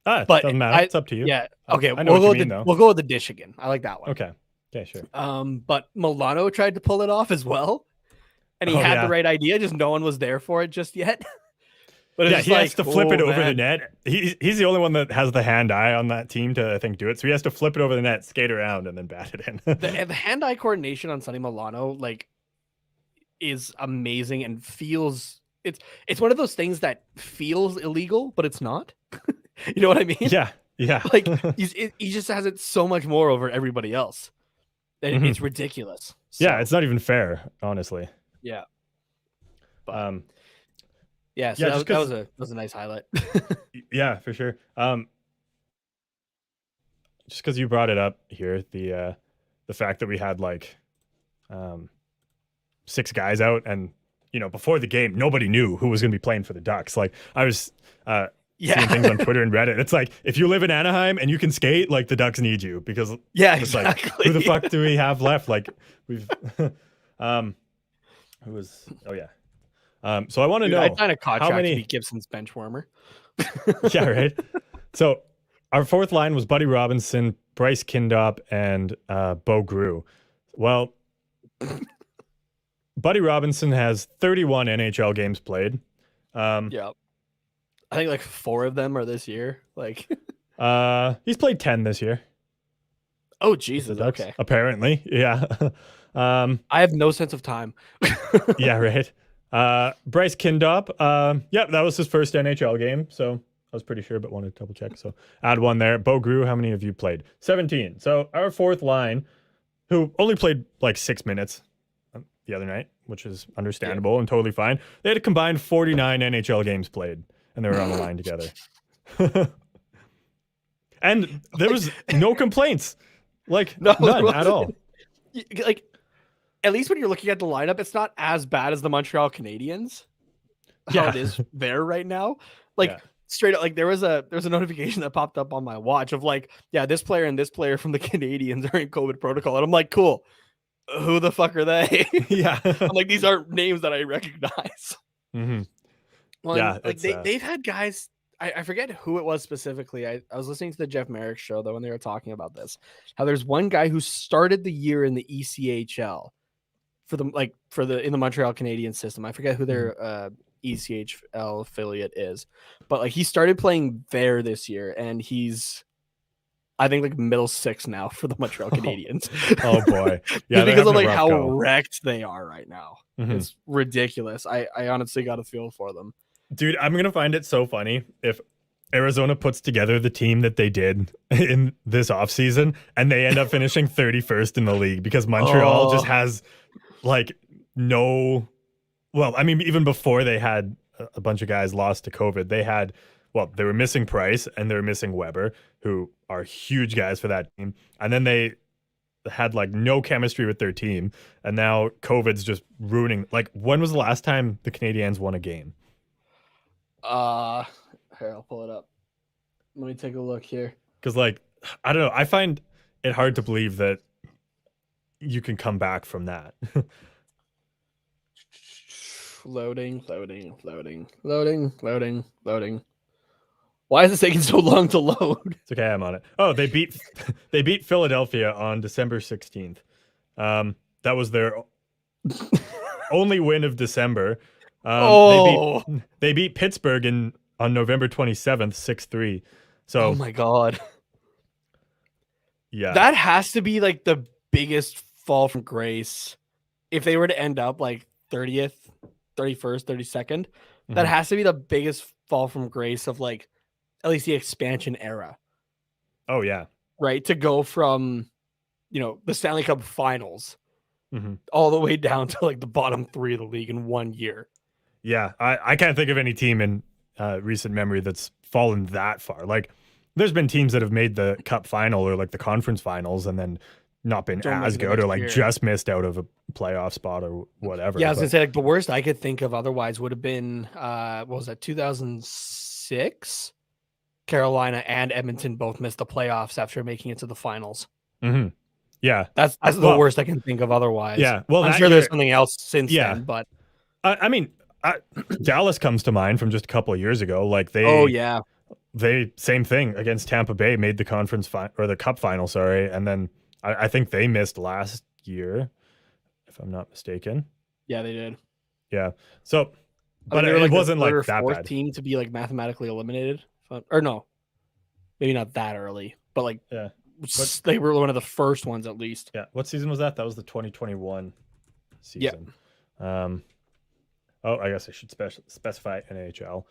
But doesn't matter. It's up to you. Yeah. Okay. We'll go with the Dishigan. I like that one. Okay. Yeah, sure. But Milano tried to pull it off as well, and he had the right idea. Just no one was there for it just yet. But he has to flip it over the net. He's the only one that has the hand-eye on that team to, I think, do it. So he has to flip it over the net, skate around, and then bat it in. the hand-eye coordination on Sonny Milano is amazing and feels it's one of those things that feels illegal, but it's not. You know what I mean? Yeah. Like he just has it so much more over everybody else. And it's ridiculous. So, yeah, it's not even fair, honestly. Yeah. But, so that was a nice highlight. Yeah, for sure. Just because you brought it up here, the fact that we had 6 guys out, and before the game, nobody knew who was going to be playing for the Ducks. Like I was seeing things on Twitter and Reddit. It's like, if you live in Anaheim and you can skate, like the Ducks need you, because exactly. Like, who the fuck do we have left? Like we've who was so I want to know, I signed a contract to be Gibson's bench warmer. Yeah, right. So our 4th line was Buddy Robinson, Bryce Kindop, and Bo Grew. Well, Buddy Robinson has 31 NHL games played. Yeah. I think 4 of them are this year. He's played 10 this year. Oh, Jesus. Okay. Apparently. Yeah. I have no sense of time. Yeah, right. Bryce Kindop. That was his first NHL game. So I was pretty sure, but wanted to double check. So add 1 there. Bo Grew, how many of you played? 17. So our 4th line, who only played 6 minutes the other night, which is understandable and totally fine. They had a combined 49 NHL games played, and they were on the line together. And there was no complaints. None at all. At least when you're looking at the lineup, it's not as bad as the Montreal Canadiens. How it is there right now. Straight up, there was a notification that popped up on my watch of this player and this player from the Canadiens are in COVID protocol. And I'm like, cool. Who the fuck are they? Yeah. I'm like, these aren't names that I recognize. Mm-hmm. Well, they've had guys. I forget who it was specifically. I was listening to the Jeff Merrick show though when they were talking about this. How there's one guy who started the year in the ECHL in the Montreal Canadiens system. I forget who their ECHL affiliate is, but he started playing there this year, and he's I think middle 6 now for the Montreal Canadiens. Oh boy, yeah, because of how wrecked they are right now. It's ridiculous. I honestly got a feel for them. Dude, I'm gonna find it so funny if Arizona puts together the team that they did in this offseason and they end up finishing 31st in the league, because Montreal just has no. Well, I mean, even before they had a bunch of guys lost to COVID, they were missing Price and they were missing Weber, who are huge guys for that team. And then they had no chemistry with their team. And now COVID's just ruining. When was the last time the Canadiens won a game? Here, I'll pull it up. Let me take a look here. Because I don't know. I find it hard to believe that you can come back from that. Loading. Why is it taking so long to load? It's okay, I'm on it. Oh, they beat Philadelphia on December 16th. That was their only win of December. They beat Pittsburgh on November 27th, 6-3. So, oh my god. Yeah. That has to be the biggest fall from grace, if they were to end up like 30th, 31st, 32nd, that has to be the biggest fall from grace of like at least the expansion era. Oh yeah. Right. To go from, the Stanley Cup finals all the way down to like the bottom 3 of the league in 1 year. Yeah. I can't think of any team in recent memory that's fallen that far. Like there's been teams that have made the cup final or like the conference finals and then not been as good or like just missed out of a playoff spot or whatever. Yeah, I was gonna say like the worst I could think of otherwise would have been what was that, 2006? Carolina and Edmonton both missed the playoffs after making it to the finals. Yeah, that's the worst I can think of otherwise. Yeah, well, I'm sure there's something else since then, but I mean, Dallas comes to mind from just a couple of years ago. Like they same thing against Tampa Bay, made the conference or the cup final, sorry, and then I think they missed last year, if I'm not mistaken. Yeah, they did. Yeah, so but it wasn't like that bad. Team to be like mathematically eliminated, or no, maybe not that early, but like they were one of the first ones at least. Yeah, what season was that? That was the 2021 season. Yeah. Oh, I guess I should specify NHL.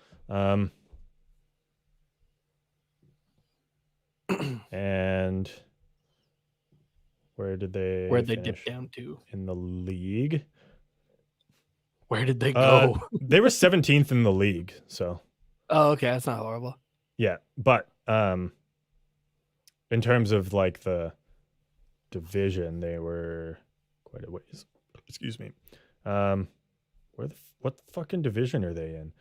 And where did they dip down to in the league? Where did they go? They were 17th in the league, so. Oh, okay, that's not horrible. Yeah, but in terms of like the division, they were quite a ways. Excuse me. What fucking division are they in?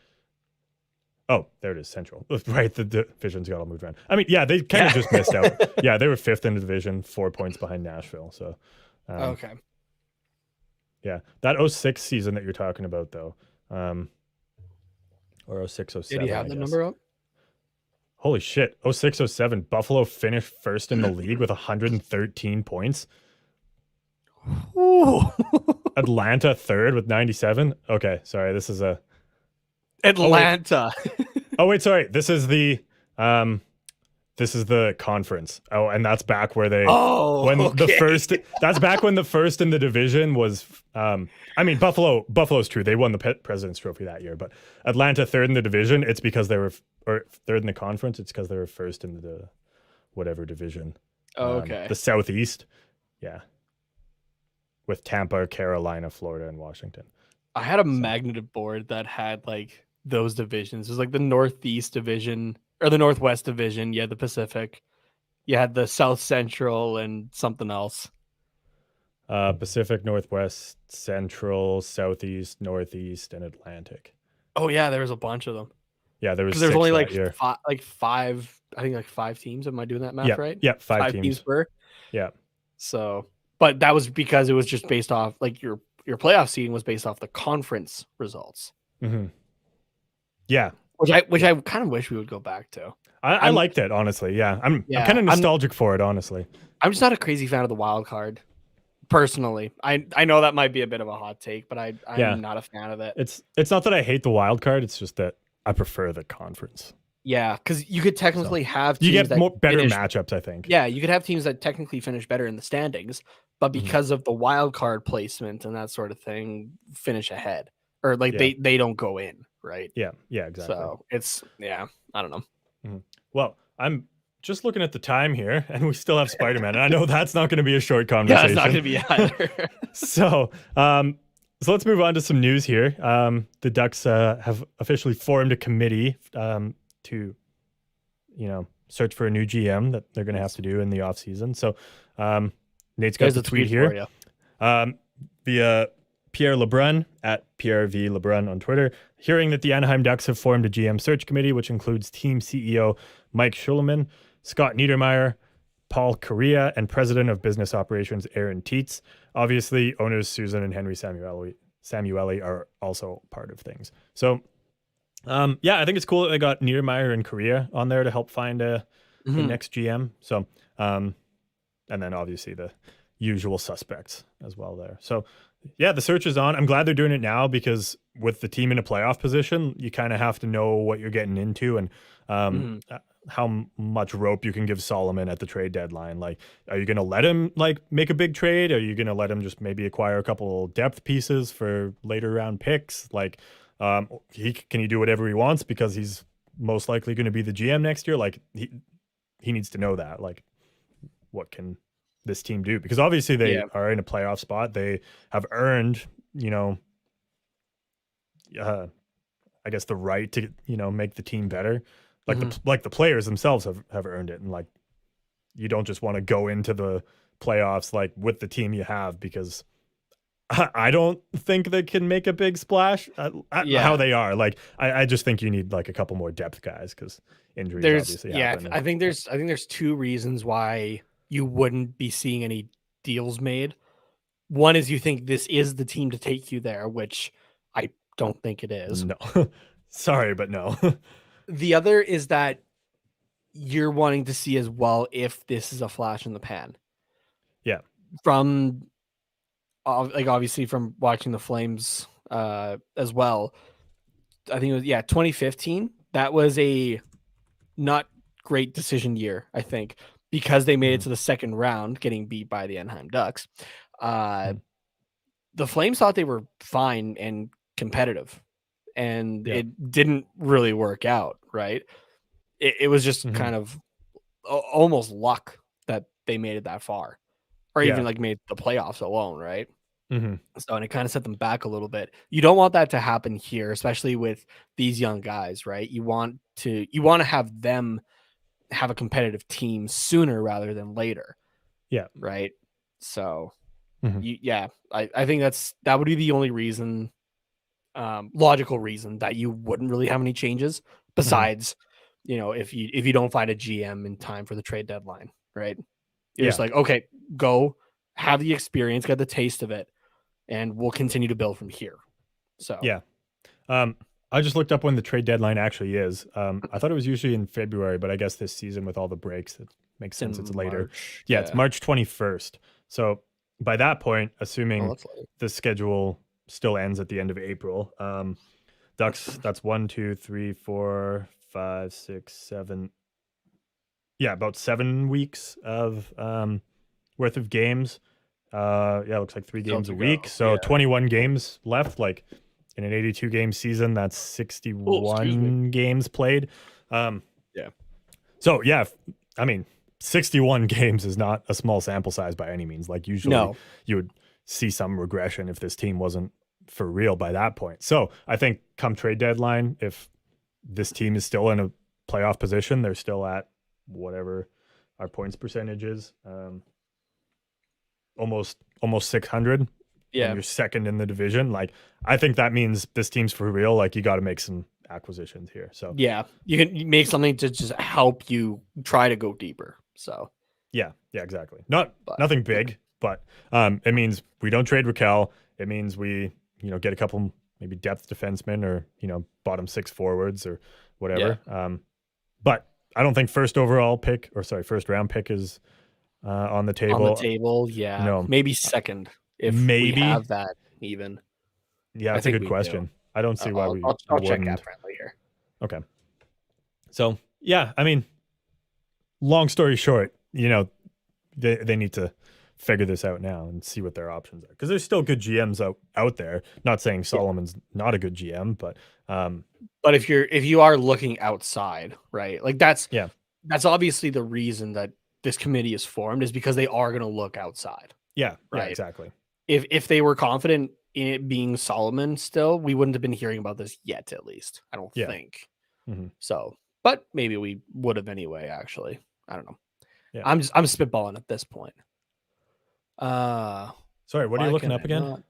Oh, there it is, Central. Right, the divisions got all moved around. I mean, yeah, they kind of just missed out. Yeah, they were 5th in the division, 4 points behind Nashville. So, okay. Yeah, that 06 season that you're talking about, though, or 06, 07. Did you have the number up? Holy shit, 06, 07. Buffalo finished first in the league with 113 points. Ooh. Atlanta third with 97. Okay, sorry, this is a Atlanta. Oh wait, sorry. This is the conference. Oh, and that's back where they the first that's back when the first in the division was I mean Buffalo's true. They won the President's Trophy that year, but Atlanta third in the division, it's because they were or third in the conference, it's because they were first in the whatever division. Okay. The Southeast. Yeah. With Tampa, Carolina, Florida, and Washington. I had a magnetic board that had like those divisions. It was like the Northeast division or the Northwest division. You had the Pacific. You had the South Central and something else. Pacific, Northwest, Central, Southeast, Northeast, and Atlantic. Oh yeah, there was a bunch of them. Yeah, there was. There's only like five. I think like 5 teams. Am I doing that math right? Yeah, five teams per. Yeah. So, but that was because it was just based off like your playoff seeding was based off the conference results. Mm-hmm. Yeah, which I kind of wish we would go back to. I liked it, honestly. Yeah, I'm kind of nostalgic for it, honestly. I'm just not a crazy fan of the wild card, personally. I know that might be a bit of a hot take, but I'm not a fan of it. It's not that I hate the wild card. It's just that I prefer the conference. Yeah, because you could technically have teams you get better matchups, I think. Yeah, you could have teams that technically finish better in the standings, but because of the wild card placement and that sort of thing, finish ahead. Or like they don't go in, right? Yeah, exactly. So it's I don't know. Mm-hmm. Well, I'm just looking at the time here, and we still have Spider-Man. And I know that's not going to be a short conversation. Yeah, it's not going to be either. So let's move on to some news here. The Ducks have officially formed a committee to, search for a new GM that they're going to have to do in the off season. So Nate's got the tweet here via Pierre Lebrun at Pierre V. Lebrun on Twitter, hearing that the Anaheim Ducks have formed a GM search committee, which includes team CEO Mike Schulman, Scott Niedermayer, Paul Correa, and President of Business Operations Aaron Tietz. Obviously, owners Susan and Henry Samueli are also part of things. So, I think it's cool that they got Niedermayer and Correa on there to help find the next GM. So, and then obviously the usual suspects as well there. So, yeah, the search is on. I'm glad they're doing it now because with the team in a playoff position, you kind of have to know what you're getting into. And much rope you can give Solomon at the trade deadline. Like, are you going to let him like make a big trade? Are you going to let him just maybe acquire a couple depth pieces for later round picks? Like, can he do whatever he wants because he's most likely going to be the GM next year? Like, he needs to know that. Like, what can this team do? Because obviously they are in a playoff spot. They have earned, I guess the right to make the team better. Like the players themselves have earned it, and like you don't just want to go into the playoffs like with the team you have, because I don't think they can make a big splash how they are. Like I just think you need like a couple more depth guys because injuries obviously happen. I think there's two reasons why you wouldn't be seeing any deals made. One is you think this is the team to take you there, which I don't think it is. No. Sorry, but no. The other is that you're wanting to see as well if this is a flash in the pan. Yeah. From like obviously from watching the Flames as well. I think it was 2015. That was a not great decision year, I think, because they made it to the second round, getting beat by the Anaheim Ducks. The Flames thought they were fine and competitive, and it didn't really work out, right? It was just kind of almost luck that they made it that far, or even like made the playoffs alone, right? So, and it kind of set them back a little bit. You don't want that to happen here, especially with these young guys, right? You want to have them have a competitive team sooner rather than later. Yeah. Right. So, I think that would be the only reason, logical reason that you wouldn't really have any changes besides, if you don't find a GM in time for the trade deadline, right? You're just like, okay, go have the experience, get the taste of it, and we'll continue to build from here. So I just looked up when the trade deadline actually is. I thought it was usually in February, but I guess this season with all the breaks, it makes sense. It's later. Yeah, it's March 21st. So by that point, assuming the schedule still ends at the end of April, Ducks, that's 1, 2, 3, 4, 5, 6, 7. Yeah, about 7 weeks of worth of games. It looks like 3 games a week. So 21 games left. Like in an 82 game season, that's 61 games played. So I mean, 61 games is not a small sample size by any means. Like usually you would see some regression if this team wasn't for real by that point. So I think come trade deadline, if this team is still in a playoff position, they're still at whatever our points percentage is, almost 600. Yeah, and you're second in the division. Like I think that means this team's for real. Like you got to make some acquisitions here. So you can make something to just help you try to go deeper. So yeah, exactly. Nothing big, but it means we don't trade Raquel. It means we get a couple maybe depth defensemen or bottom 6 forwards or whatever. But I don't think first round pick is on the table. On the table, no, maybe second if we have that even. Yeah, that's a good question. I don't see why I'll check that friendly here. Okay. So yeah, I mean, long story short, they need to figure this out now and see what their options are, because there's still good GMs out there. Not saying Solomon's not a good GM, but if you are looking outside, right? Like that's obviously the reason that this committee is formed, is because they are going to look outside. Yeah, right. Yeah, exactly. If they were confident in it being Solomon still, we wouldn't have been hearing about this yet, at least. I don't think. So, but maybe we would have anyway, actually. I don't know. Yeah. I'm spitballing at this point. Sorry, what are you looking up again?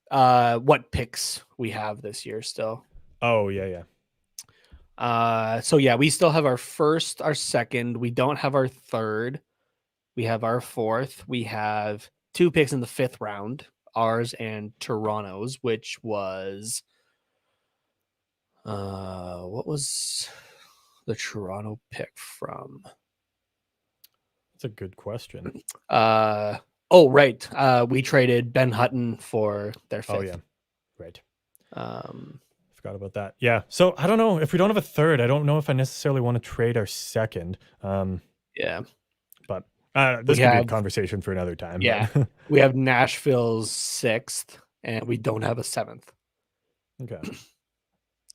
What picks we have this year still. Oh, yeah. So we still have our first, our second. We don't have our third. We have our fourth. We have 2 picks in the 5th round, ours and Toronto's, which was what was the Toronto pick from? That's a good question. Right. We traded Ben Hutton for their 5th. Oh yeah, right. Forgot about that. Yeah. So I don't know if we don't have a third. I don't know if I necessarily want to trade our second. Yeah. But this could be a conversation for another time. Yeah. But we have Nashville's 6th, and we don't have a 7th. Okay.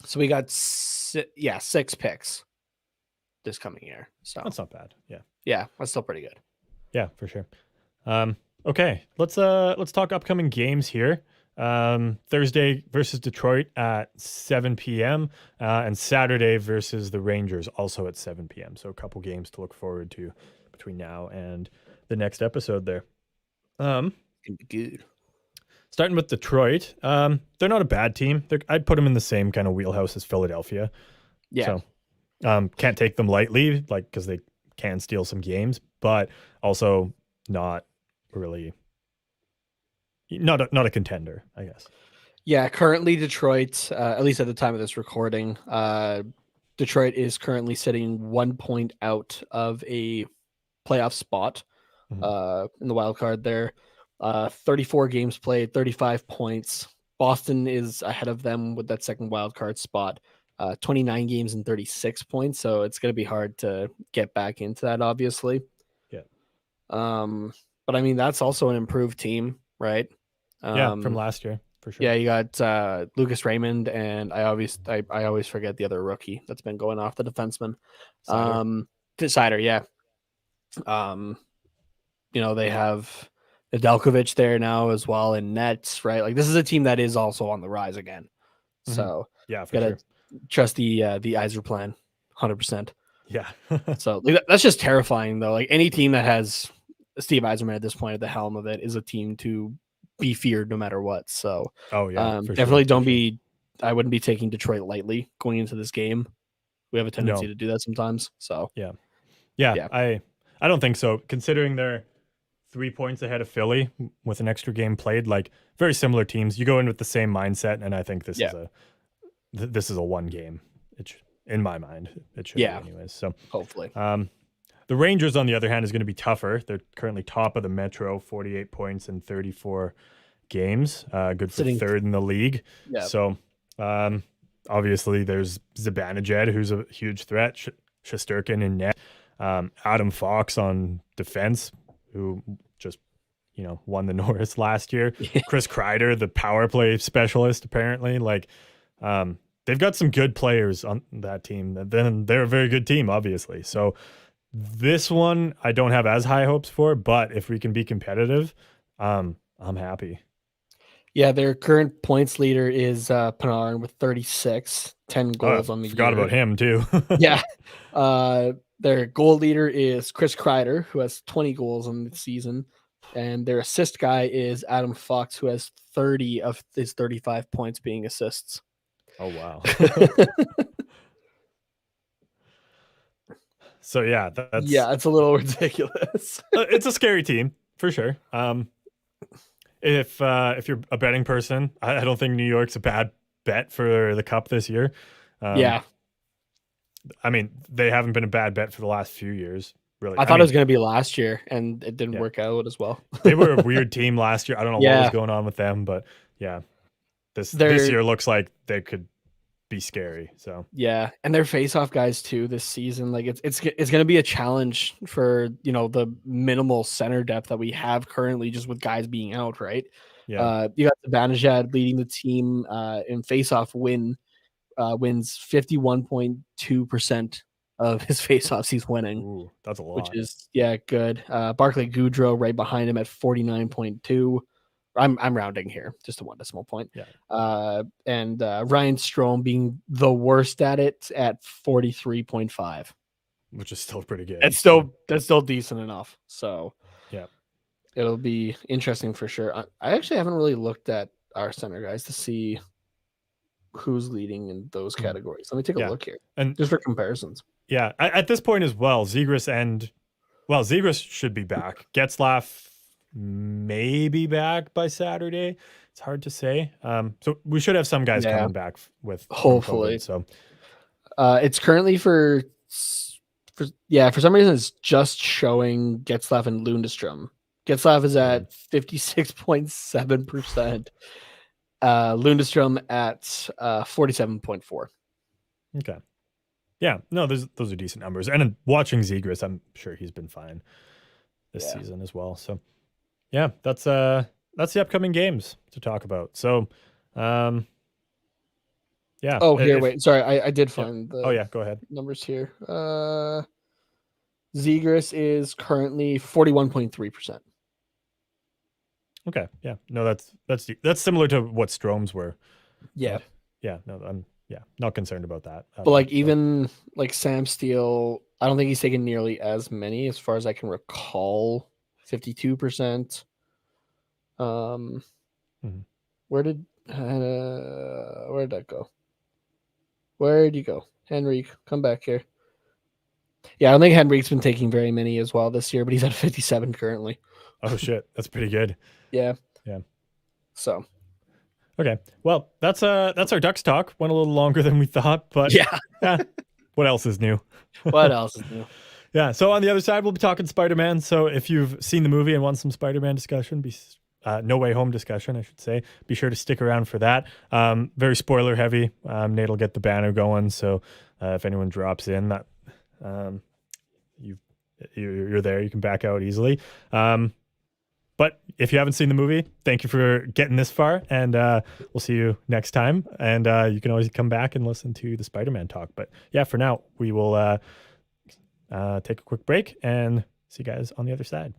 So we got 6 picks this coming year. So that's not bad. Yeah. Yeah, that's still pretty good. Yeah, for sure. Okay. Let's talk upcoming games here. Thursday versus Detroit at 7 p.m. And Saturday versus the Rangers also at 7 p.m. So a couple games to look forward to between now and the next episode there. Gonna be good. Starting with Detroit, they're not a bad team. I'd put them in the same kind of wheelhouse as Philadelphia. Yeah. So can't take them lightly, like because they can steal some games, but also not really not a contender, I guess. Yeah, currently Detroit, at least at the time of this recording, Detroit is currently sitting 1 point out of a playoff spot in the wild card there. 34 games played, 35 points. Boston is ahead of them with that second wild card spot. 29 games and 36 points, so it's going to be hard to get back into that, obviously. Yeah. But I mean, that's also an improved team, right? From last year, for sure. Yeah, you got Lucas Raymond, and I always forget the other rookie that's been going off, the defenseman. Sider, yeah. They have Nedeljkovic there now as well in nets, right? Like, this is a team that is also on the rise again. So yeah, for sure. Trust the Yzer plan, 100%. Yeah. So that's just terrifying, though. Like, any team that has Steve Yzerman at this point at the helm of it is a team to be feared no matter what. So definitely I wouldn't be taking Detroit lightly going into this game. We have a tendency to do that sometimes. So yeah. I don't think so, considering they're 3 points ahead of Philly with an extra game played. Like, very similar teams. You go in with the same mindset, and I think this is a one game. In my mind, it should be anyways. So hopefully. The Rangers, on the other hand, is going to be tougher. They're currently top of the Metro, 48 points in 34 games. Good for third in the league. Yeah. So obviously there's Zibanejad, who's a huge threat. Shesterkin in net. Adam Fox on defense, who just won the Norris last year. Chris Kreider, the power play specialist, apparently. Like, they've got some good players on that team. Then they're a very good team, obviously. So this one I don't have as high hopes for, but if we can be competitive, I'm happy. Yeah, their current points leader is Panarin with 36, 10 goals on the year. Forgot about him too. Yeah. Their goal leader is Chris Kreider, who has 20 goals on the season. And their assist guy is Adam Fox, who has 30 of his 35 points being assists. Oh, wow. So, yeah, it's a little ridiculous. It's a scary team, for sure. If you're a betting person, I don't think New York's a bad bet for the Cup this year. I mean, they haven't been a bad bet for the last few years, really. I thought it was going to be last year, and it didn't work out as well. They were a weird team last year. I don't know what was going on with them, but this year looks like they could be scary. So and their face-off guys too this season. Like, it's going to be a challenge for the minimal center depth that we have currently, just with guys being out, right? You got Zibanejad leading the team in face-off wins 51.2% of his faceoffs he's winning. Ooh, that's a lot. Which is good. Barclay Goodrow right behind him at 49.2. I'm rounding here, just to one decimal point. And Ryan Strome being the worst at it at 43.5, which is still pretty good. That's still decent enough. So it'll be interesting for sure. I actually haven't really looked at our center guys to see who's leading in those categories. Let me take a look here, and just for comparisons. Yeah, at this point as well, Zegras should be back. Getzlaf may be back by Saturday. It's hard to say. So we should have some guys coming back with hopefully. COVID, so it's currently for some reason it's just showing Getzlaf and Lundestrom. Getzlaf is at 56.7%. Lundstrom at 47.4. Okay. Yeah, no, those are decent numbers. And watching Zegras, I'm sure he's been fine this season as well. So yeah, that's the upcoming games to talk about. So yeah. Oh, here, wait. Sorry, I did find the go ahead. numbers here. Zegras is currently 41.3%. Okay. Yeah. No, that's similar to what Strome's were. Yeah. Yeah. No, I'm not concerned about that. But like even like Sam Steele, I don't think he's taken nearly as many as far as I can recall. 52%. Where did that go? Where'd you go? Henrique, come back here. Yeah, I don't think Henrique's been taking very many as well this year, but he's at 57 currently. Oh shit, that's pretty good. Yeah. So okay, well, that's our Ducks talk. Went a little longer than we thought, but what else is new? What else is new? Yeah, so on the other side, we'll be talking Spider-Man. So if you've seen the movie and want some Spider-Man discussion, No Way Home discussion, I should say, be sure to stick around for that. Very spoiler heavy. Nate will get the banner going, so if anyone drops in, that you're there, you can back out easily. But if you haven't seen the movie, thank you for getting this far, and we'll see you next time. And you can always come back and listen to the Spider-Man talk. But yeah, for now, we will take a quick break and see you guys on the other side.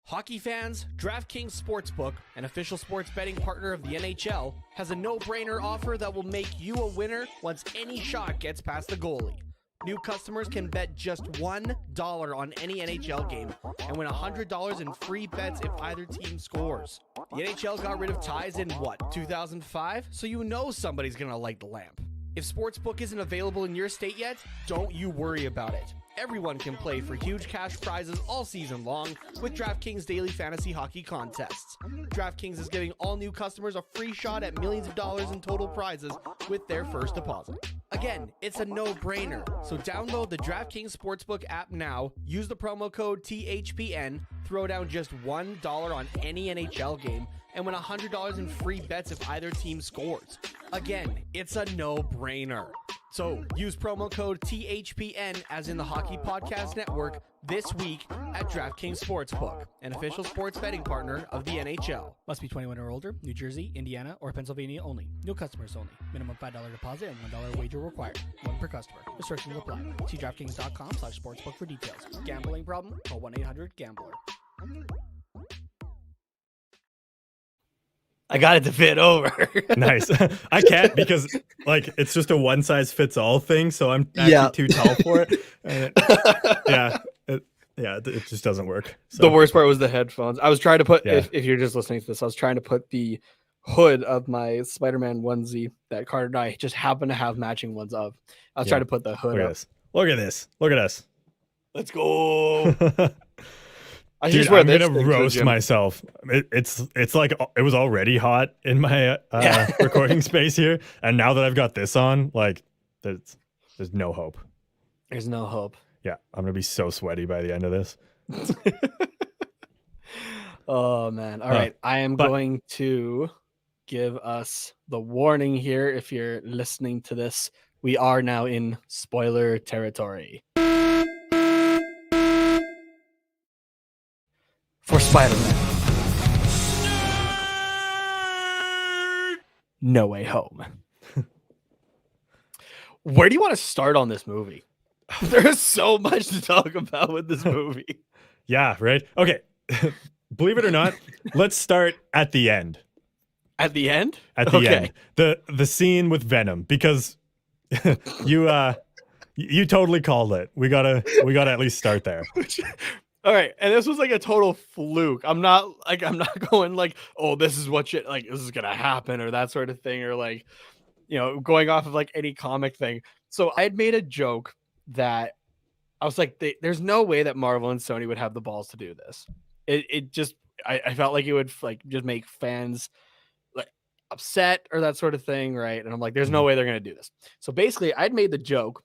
Hockey fans, DraftKings Sportsbook, an official sports betting partner of the NHL, has a no-brainer offer that will make you a winner once any shot gets past the goalie. New customers can bet just $1 on any NHL game and win $100 in free bets if either team scores. The NHL got rid of ties in, 2005? So you know somebody's gonna light the lamp. If Sportsbook isn't available in your state yet, don't you worry about it. Everyone can play for huge cash prizes all season long with DraftKings daily fantasy hockey contests. DraftKings is giving all new customers a free shot at millions of dollars in total prizes with their first deposit. Again, it's a no-brainer, so download the DraftKings Sportsbook app now, use the promo code THPN, throw down just $1 on any NHL game, and win $100 in free bets if either team scores. Again, it's a no-brainer. So use promo code THPN as in the Hockey Podcast Network this week at DraftKings Sportsbook, an official sports betting partner of the NHL. Must be 21 or older, New Jersey, Indiana, or Pennsylvania only. New customers only. Minimum $5 deposit and $1 wager required. One per customer. Restrictions apply. See DraftKings.com/sportsbook for details. Gambling problem? Call 1-800-GAMBLER. I got it to fit over. Nice. I can't because it's just a one size fits all thing, so I'm actually too tall for it. It just doesn't work. So. The worst part was the headphones. I was trying to put if you're just listening to this, I was trying to put the hood of my Spider-Man onesie that Carter and I just happen to have matching ones of. I was trying to put the hood up. Look at this. Look at us. Let's go. I'm gonna roast myself. It's like it was already hot in my recording space here, and now that I've got this on, there's no hope. There's no hope. Yeah, I'm gonna be so sweaty by the end of this. Oh man! All right, I am going to give us the warning here. If you're listening to this, we are now in spoiler territory. For Spider-Man No Way Home. Where do you want to start on this movie? There's so much to talk about with this movie. Yeah, right? Okay. Believe it or not, let's start at the end. At the end? At the end. The scene with Venom, because you totally called it. We gotta at least start there. All right, and this was like a total fluke. I'm not going like, oh, this is what shit like this is gonna happen or that sort of thing, or like, going off of like any comic thing. So I had made a joke that I was like, there's no way that Marvel and Sony would have the balls to do this. It just I felt like it would like just make fans like upset or that sort of thing, right? And I'm like, there's no way they're gonna do this. So basically, I'd made the joke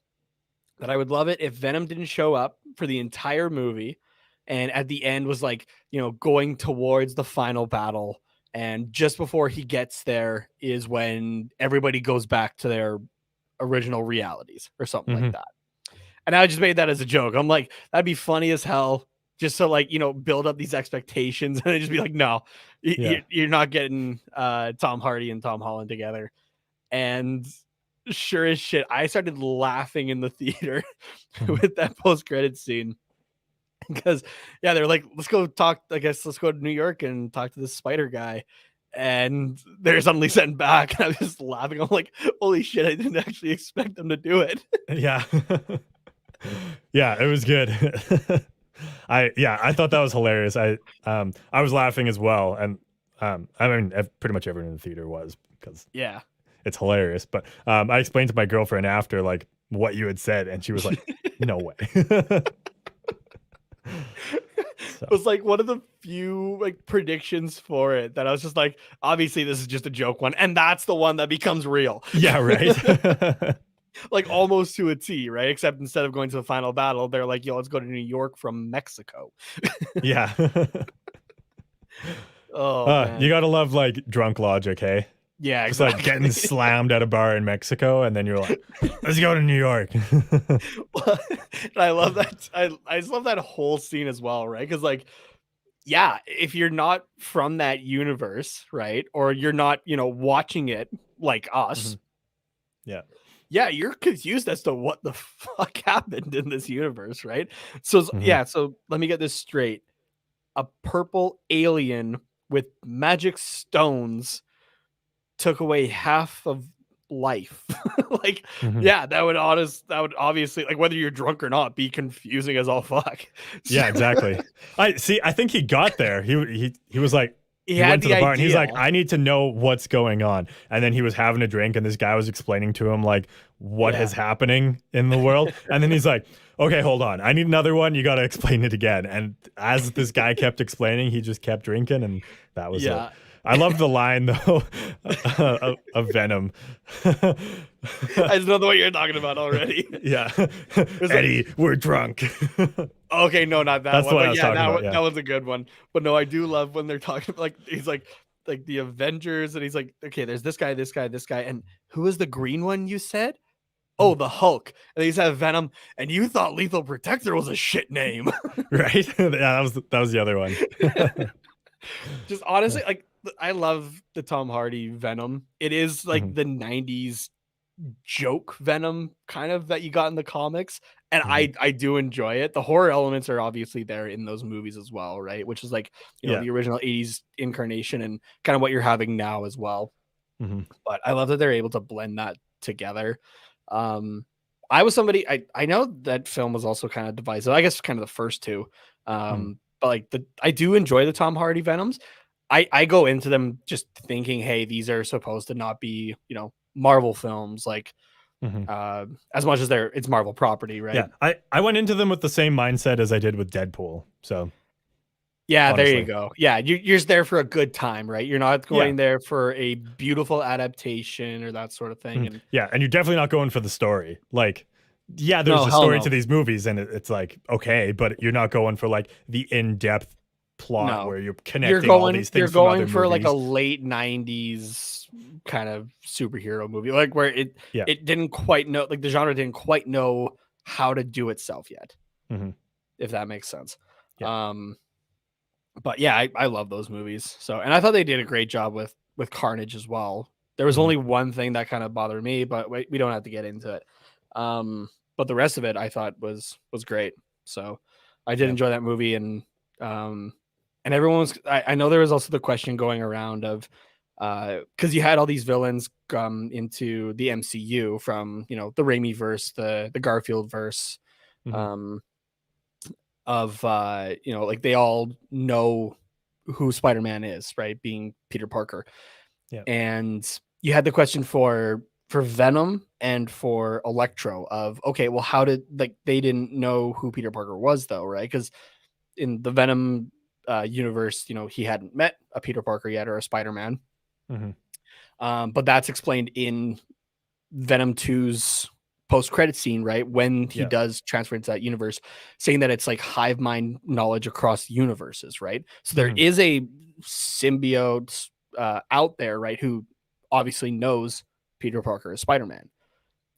that I would love it if Venom didn't show up for the entire movie. And at the end was like, going towards the final battle And just before he gets there is when everybody goes back to their original realities or something like that. And I just made that as a joke. I'm like, that'd be funny as hell. Just to like, build up these expectations and then just be like, no, you're not getting Tom Hardy and Tom Holland together. And sure as shit, I started laughing in the theater with that post-credits scene. Because they're like, let's go to New York and talk to this spider guy. And they're suddenly sent back. And I was just laughing. I'm like, holy shit, I didn't actually expect them to do it. Yeah. Yeah, it was good. I thought that was hilarious. I was laughing as well. And I mean, pretty much everyone in the theater was, because it's hilarious. But I explained to my girlfriend after like what you had said, and she was like, no way. It was like one of the few like predictions for it that I was just like, obviously this is just a joke one, and that's the one that becomes real. Yeah, right. Like almost to a T, right? Except instead of going to the final battle, they're like, yo, let's go to New York from Mexico. Yeah. Man. You gotta love like drunk logic, hey? Yeah, exactly. It's like getting slammed at a bar in Mexico, and then you're like, let's go to New York. I love that. I just love that whole scene as well, right? Because like, if you're not from that universe, right, or you're not, watching it like us, you're confused as to what the fuck happened in this universe, right? So so let me get this straight: a purple alien with magic stones took away half of life. Like, that would obviously, like, whether you're drunk or not, be confusing as all fuck. Yeah, exactly. I think he got there. He was like, he went to the bar and he's like, I need to know what's going on. And then he was having a drink and this guy was explaining to him like what is happening in the world. And then he's like, okay, hold on, I need another one. You got to explain it again. And as this guy kept explaining, he just kept drinking, and that was it. I love the line though of Venom. I just know what you're talking about already. Yeah, Eddie, we're drunk. Okay, no, not that That's one. What but I was talking about. Yeah. That was a good one. But no, I do love when they're talking like he's like the Avengers, and he's like, okay, there's this guy, and who is the green one you said? Oh, the Hulk. And he's had Venom, and you thought Lethal Protector was a shit name. Right? Yeah, that was the other one. Just honestly, like, I love the Tom Hardy Venom. It is like the 90s joke Venom kind of that you got in the comics, and I do enjoy it. The horror elements are obviously there in those movies as well, right? Which is like, the original 80s incarnation and kind of what you're having now as well. But I love that they're able to blend that together. I was somebody, I know that film was also kind of divisive, I guess kind of the first two, but like I do enjoy the Tom Hardy Venoms. I go into them just thinking, hey, these are supposed to not be, Marvel films, like as much as it's Marvel property, right? Yeah, I went into them with the same mindset as I did with Deadpool. So yeah, honestly. There you go. Yeah, you're just there for a good time, right? You're not going there for a beautiful adaptation or that sort of thing. And and you're definitely not going for the story. Like, there's a story to these movies, and it's like, okay, but you're not going for like the in-depth plot where you're connecting all these things. You're going for like a late 90s kind of superhero movie, like where it didn't quite know, like the genre didn't quite know how to do itself yet, if that makes sense. But yeah, I love those movies. So, and I thought they did a great job with Carnage as well. There was only one thing that kind of bothered me, but we don't have to get into it. But the rest of it I thought was great. So I did enjoy that movie, and everyone was, I know there was also the question going around of, because you had all these villains come into the MCU from, the Raimi verse, the Garfield verse, like they all know who Spider-Man is, right? Being Peter Parker. Yeah. And you had the question for Venom and for Electro of, okay, well, how did, like, they didn't know who Peter Parker was though, right? Because in the Venom universe, he hadn't met a Peter Parker yet or a Spider-Man. But that's explained in Venom 2's post-credit scene, right? When he does transfer into that universe, saying that it's like hive mind knowledge across universes, right? So there is a symbiote out there, right, who obviously knows Peter Parker is Spider-Man.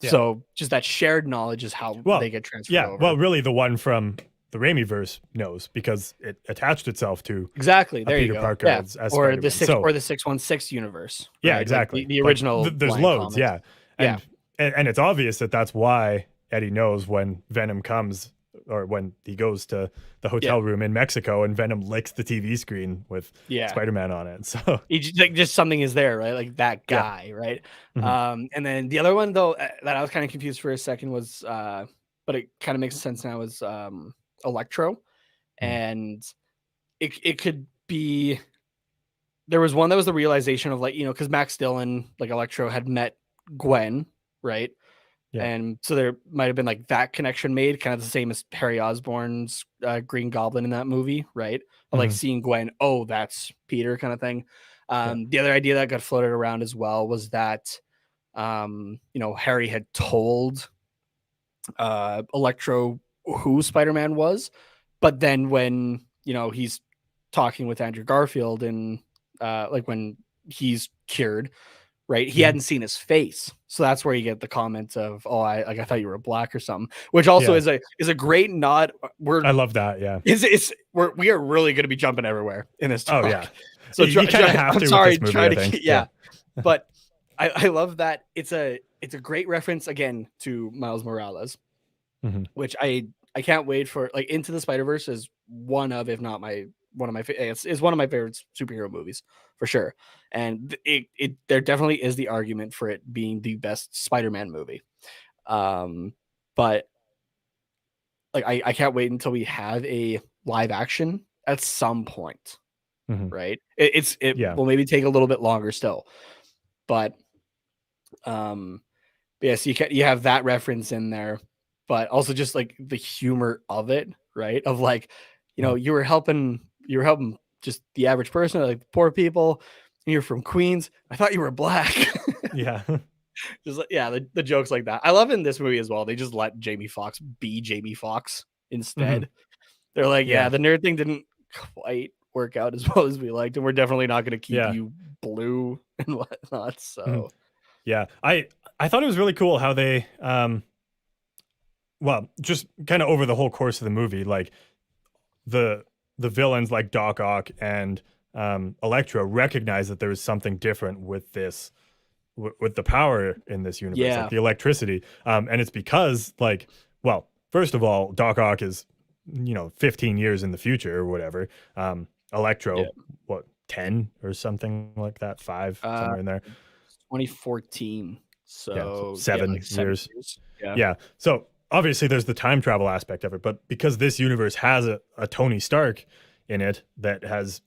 Yeah. So just that shared knowledge is how they get transferred over. Well, really the one from the Raimi-verse knows because it attached itself to exactly there Peter you go. Parker as or Spider-Man. the 616 universe. Yeah, right? exactly. Like the original. There's loads, comics. and it's obvious that that's why Eddie knows when Venom comes, or when he goes to the hotel room in Mexico and Venom licks the TV screen with Spider-Man on it. So just something is there, right? Like that guy, right? Mm-hmm. And then the other one though that I was kind of confused for a second was, but it kind of makes sense now, is Electro, and it could be. There was one that was the realization of, like, because Max Dillon, like Electro, had met Gwen, right? Yeah. And so there might have been like that connection made, kind of the same as Harry Osborn's Green Goblin in that movie, right? Of like seeing Gwen, oh, that's Peter, kind of thing. The other idea that got floated around as well was that, Harry had told Electro who Spider-Man was, but then when he's talking with Andrew Garfield and like when he's cured, right, he hadn't seen his face, so that's where you get the comment of, oh, I thought you were black or something, which also is a great nod. I love that. We are really going to be jumping everywhere in this talk. Oh yeah, so you kind of have to. I'm sorry, movie, try to but I love that it's a great reference again to Miles Morales, which I can't wait for. Like, Into the Spider-Verse is one of, if not one of my favorite superhero movies for sure, and there definitely is the argument for it being the best Spider-Man movie. But like I can't wait until we have a live action at some point, right? It will maybe take a little bit longer still, but yes, you have that reference in there, but also just like the humor of it, right? Of like, you were helping just the average person, like poor people, and you're from Queens. I thought you were black. Just like, the jokes like that. I love in this movie as well. They just let Jamie Foxx be Jamie Foxx instead. They're like, the nerd thing didn't quite work out as well as we liked, and we're definitely not going to keep you blue and whatnot. So I thought it was really cool how they just kind of over the whole course of the movie, like the villains like Doc Ock and Electro recognize that there is something different with this, with the power in this universe, like the electricity. And it's because, like, well, first of all, Doc Ock is 15 years in the future or whatever. Electro, 10 or something like that, 5 somewhere in there. 2014, so 7 years. So obviously there's the time travel aspect of it, but because this universe has a Tony Stark in it that has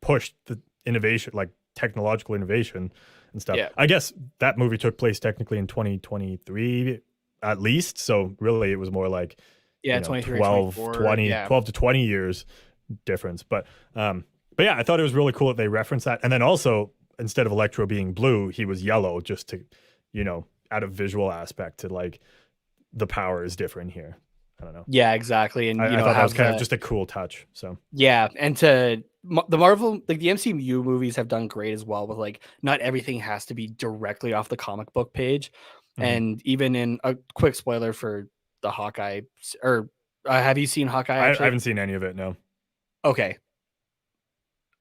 pushed the innovation, like technological innovation and stuff. I guess that movie took place technically in 2023 at least, so really it was more like 12 to 20 years difference, but I thought it was really cool that they referenced that. And then also, instead of Electro being blue, he was yellow, just to add a visual aspect to, like, the power is different here. I don't know. Yeah, exactly. And I thought that was kind of just a cool touch. So and to the Marvel, like the MCU movies have done great as well with, like, not everything has to be directly off the comic book page. And even in a quick spoiler for the Hawkeye, or have you seen Hawkeye? I haven't seen any of it. No. Okay,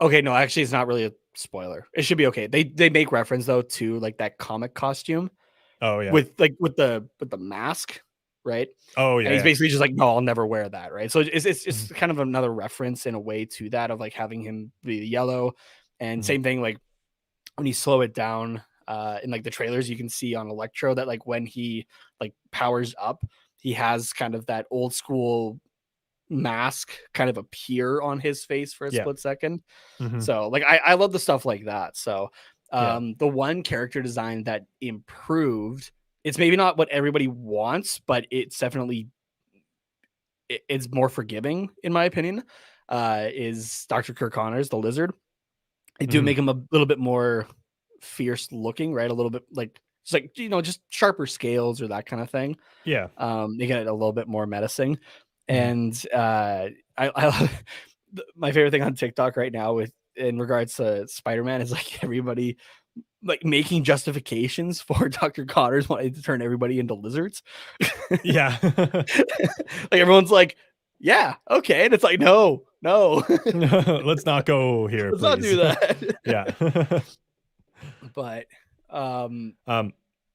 no, actually it's not really a spoiler. It should be okay. They make reference though to, like, that comic costume. Oh yeah. With the mask, right? Oh yeah. And he's basically just like, no, I'll never wear that, right? So it's kind of another reference in a way to that, of like having him be yellow. And same thing, like when you slow it down in like the trailers, you can see on Electro that, like, when he like powers up, he has kind of that old school mask kind of appear on his face for a split second. So like I love the stuff like that. So the one character design that improved, it's maybe not what everybody wants, but it's definitely it's more forgiving in my opinion, is Dr. Kirk Connors, the Lizard. They do make him a little bit more fierce looking, right? A little bit like just sharper scales or that kind of thing. They get a little bit more menacing. And I my favorite thing on TikTok right now in regards to Spider-Man is like everybody like making justifications for Dr. Connors wanting to turn everybody into lizards. Yeah. Like everyone's like, yeah, okay. And it's like, no. Let's not go here. Let's please. not do that. Yeah. But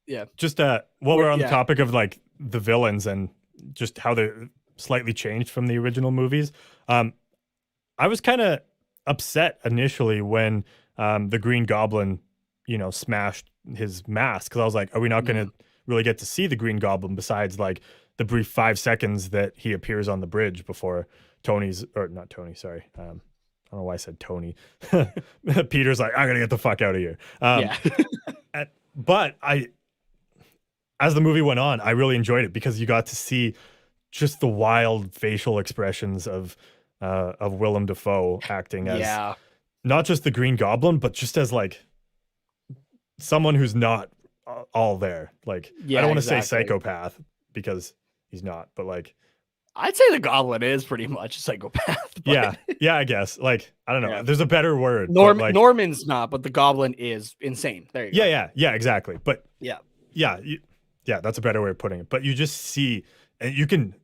yeah. Just while we're on the topic of like the villains and just how they're slightly changed from the original movies, I was kind of upset initially when the Green Goblin, smashed his mask, because I was like, are we not going to really get to see the Green Goblin besides like the brief 5 seconds that he appears on the bridge before I don't know why I said Tony. Peter's like, I'm gonna get the fuck out of here. But as the movie went on, I really enjoyed it because you got to see just the wild facial expressions of Willem Dafoe acting as not just the Green Goblin, but just as like someone who's not all there. Like, I don't want to say psychopath because he's not, but like, I'd say the Goblin is pretty much a psychopath. Yeah, I guess. Like, I don't know. Yeah. There's a better word. Norman's not, but the Goblin is insane. There you go. Yeah, exactly. But yeah, that's a better way of putting it. But you just see, and you can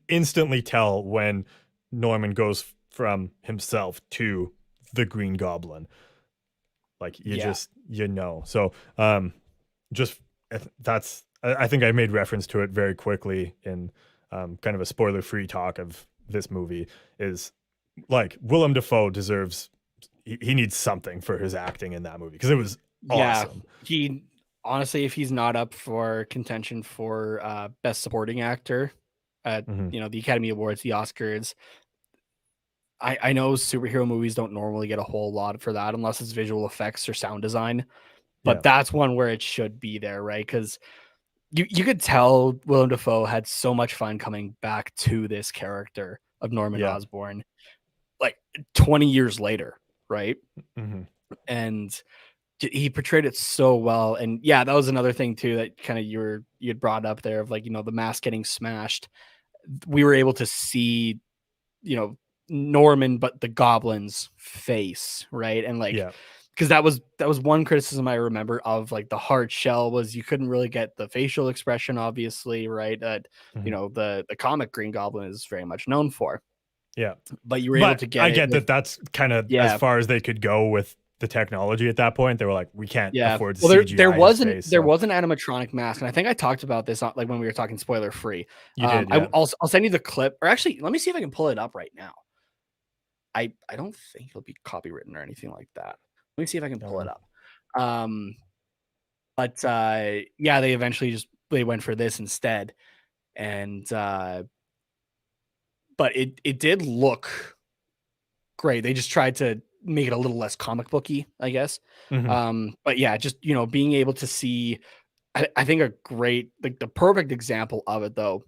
instantly tell when Norman goes from himself to the Green Goblin. Like just So I think I made reference to it very quickly in kind of a spoiler-free talk of this movie, is like Willem Dafoe deserves, he needs something for his acting in that movie because it was awesome. He honestly, if he's not up for contention for best supporting actor at the Academy Awards, the Oscars, I know superhero movies don't normally get a whole lot for that unless it's visual effects or sound design, but that's one where it should be there, right? Because you could tell Willem Dafoe had so much fun coming back to this character of Norman Osborn, like 20 years later, right? And he portrayed it so well. And that was another thing too that kind of you had brought up there of like, the mask getting smashed. We were able to see, Norman, but the Goblin's face, right? And like, because that was one criticism I remember of like the hard shell was you couldn't really get the facial expression, obviously, right? That the comic Green Goblin is very much known for. Yeah, but you were able to get. I get that. That's kind of as far as they could go with the technology at that point. They were like, we can't afford to CGI there was an animatronic mask, and I think I talked about this like when we were talking spoiler free. You did. Yeah. I'll send you the clip, or actually, let me see if I can pull it up right now. I don't think it'll be copywritten or anything like that. Let me see if I can pull it up. But they eventually they went for this instead. And but it did look great. They just tried to make it a little less comic booky, I guess. But just being able to see, I think a great, like the perfect example of it though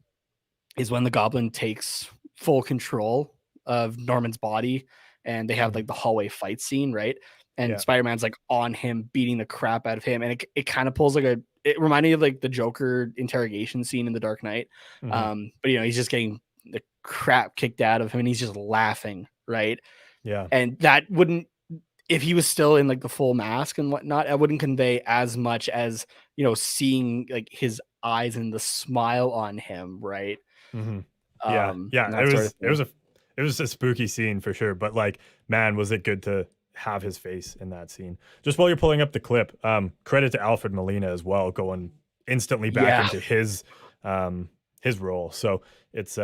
is when the Goblin takes full control of Norman's body and they have like the hallway fight scene, right? And Spider-Man's like on him, beating the crap out of him. And it kind of pulls it reminded me of like the Joker interrogation scene in The Dark Knight. But he's just getting the crap kicked out of him and he's just laughing, right? Yeah. And that wouldn't, if he was still in like the full mask and whatnot, I wouldn't convey as much as, seeing like his eyes and the smile on him, right? It was a spooky scene for sure, but like, man, was it good to have his face in that scene. Just while you're pulling up the clip, credit to Alfred Molina as well, going instantly back into his role. So it's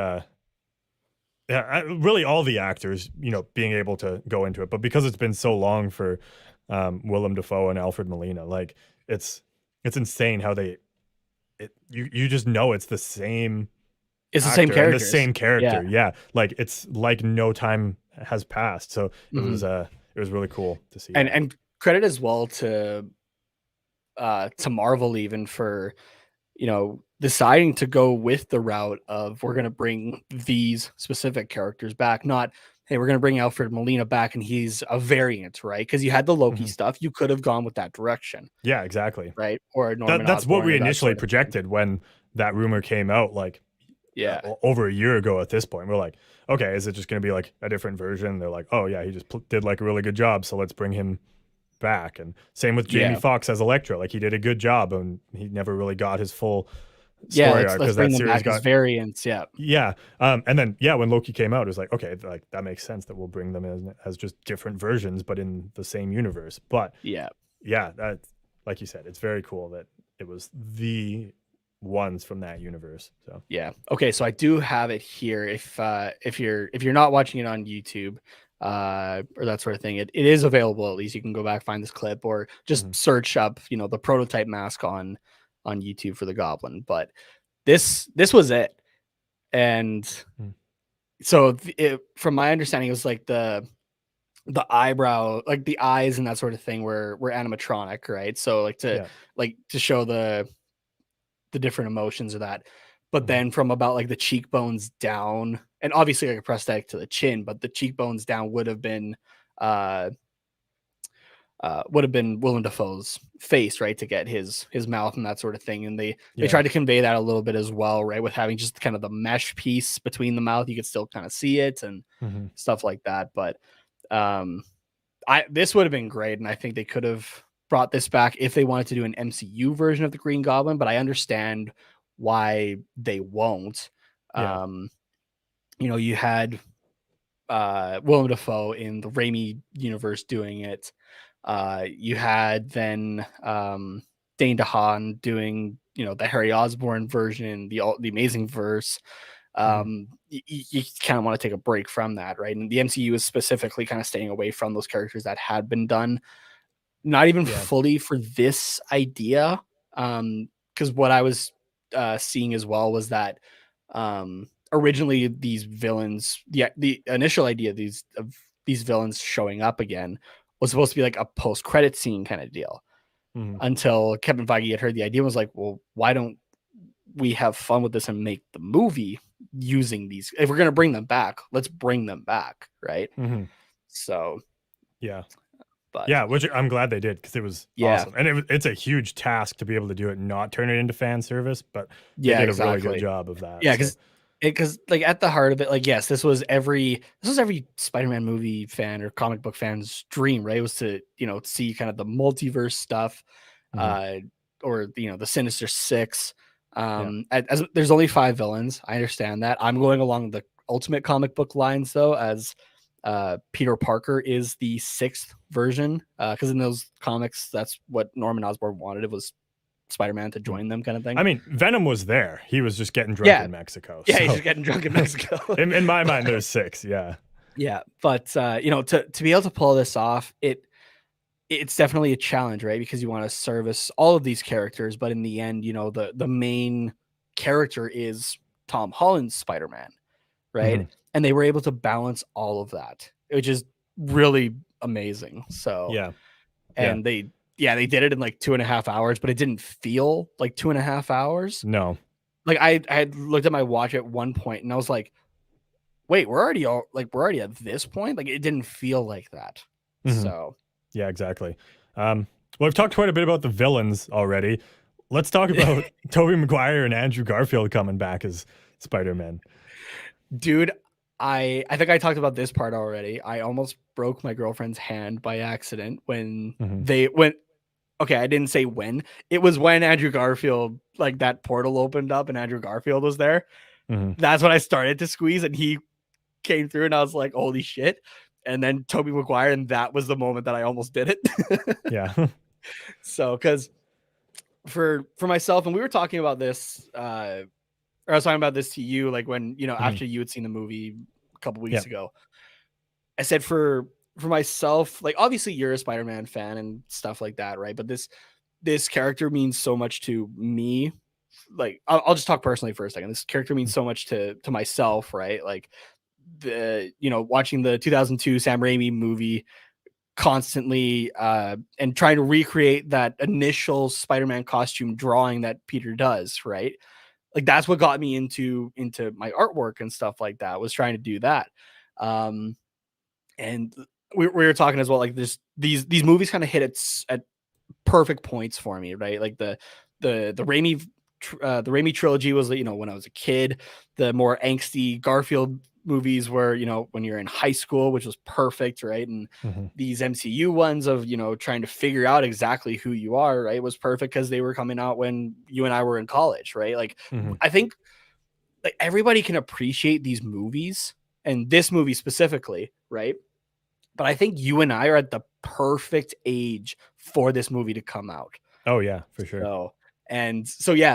really all the actors, being able to go into it, but because it's been so long for Willem Dafoe and Alfred Molina, like it's insane how you just know it's the same. It's the same character. The same character. Yeah. Like it's like no time has passed. So it was really cool to see. And credit as well to Marvel even for, deciding to go with the route of we're going to bring these specific characters back, not, hey, we're going to bring Alfred Molina back and he's a variant, right? Because you had the Loki stuff. You could have gone with that direction. Yeah, exactly. Right. Or Norman that's Osborn, what we initially projected when that rumor came out. Like, over a year ago at this point. We're like, okay, is it just going to be like a different version? They're like, oh yeah, he just did like a really good job, so let's bring him back. And same with Jamie Foxx as Electro. Like, he did a good job, and he never really got his full story arc because that series got variants. And then when Loki came out, it was like, okay, like that makes sense that we'll bring them in as just different versions, but in the same universe. But that, like you said, it's very cool that it was the ones from that universe. So okay, so I do have it here. If you're not watching it on YouTube or that sort of thing, it is available. At least you can go back, find this clip, or just search up the prototype mask on YouTube for the Goblin. But this was it. And so from my understanding, it was like the eyebrow, like the eyes and that sort of thing were animatronic, right? So like to show the different emotions of that. But then from about like the cheekbones down, and obviously like a prosthetic to the chin, but the cheekbones down would have been Willem Dafoe's face, right, to get his mouth and that sort of thing. And they tried to convey that a little bit as well, right, with having just kind of the mesh piece between the mouth. You could still kind of see it and stuff like that. But this would have been great, and I think they could have brought this back if they wanted to do an MCU version of the Green Goblin, but I understand why they won't. You had Willem Dafoe in the Raimi universe doing it. You had then Dane DeHaan doing the Harry Osborn version, the Amazing Verse. You kind of want to take a break from that, right? And the MCU is specifically kind of staying away from those characters that had been done, not even fully for this idea. Because what I was seeing as well was that originally these villains, the initial idea of these villains showing up again was supposed to be like a post-credit scene kind of deal. Until Kevin Feige had heard the idea and was like, well, why don't we have fun with this and make the movie using these? If we're going to bring them back, let's bring them back, right? So which I'm glad they did, because it was awesome, and it's a huge task to be able to do it and not turn it into fan service, but they did a really good job of that. Because like at the heart of it, like, yes, this was every Spider-Man movie fan or comic book fan's dream, right? It was to see kind of the multiverse stuff, or the Sinister Six. As there's only 5 villains, I understand that. I'm going along the Ultimate comic book lines though, as Peter Parker is the 6th version, because in those comics, that's what Norman Osborn wanted. It was Spider-Man to join them, kind of thing. I mean, Venom was there. He was just getting drunk in Mexico. Yeah, he's just getting drunk in Mexico. in my mind, there's 6. But to be able to pull this off, it's definitely a challenge, right? Because you want to service all of these characters, but in the end, the main character is Tom Holland's Spider-Man, right? And they were able to balance all of that, which is really amazing. So they did it in like 2.5 hours, but it didn't feel like 2.5 hours. No, like I had looked at my watch at one point and I was like, wait, we're already at this point. Like, it didn't feel like that. So yeah, exactly. Well, we've talked quite a bit about the villains already. Let's talk about Tobey Maguire and Andrew Garfield coming back as Spider-Man. Dude, I think I talked about this part already. I almost broke my girlfriend's hand by accident when okay, I didn't say when. It was when Andrew Garfield, like, that portal opened up and Andrew Garfield was there. That's when I started to squeeze and he came through and I was like, holy shit. And then Tobey Maguire, and that was the moment that I almost did it. So, because for myself, and we were talking about this, or I was talking about this to you, like when, after you had seen the movie a couple weeks ago, I said for myself, like, obviously you're a Spider-Man fan and stuff like that, right? But this character means so much to me. Like, I'll just talk personally for a second. This character means so much to myself, right? Like, watching the 2002 Sam Raimi movie constantly, and trying to recreate that initial Spider-Man costume drawing that Peter does, right? Like, that's what got me into my artwork and stuff like that, was trying to do that. And we were talking as well, like, these movies kind of hit at perfect points for me, right? Like the Raimi the Raimi trilogy was, you know, when I was a kid. The more angsty Garfield movies were, you know, when you're in high school, which was perfect, right? And these MCU ones of, you know, trying to figure out exactly who you are, right, was perfect because they were coming out when you and I were in college, right? Like, I think like everybody can appreciate these movies and this movie specifically, right? But I think you and I are at the perfect age for this movie to come out. Oh yeah, for sure.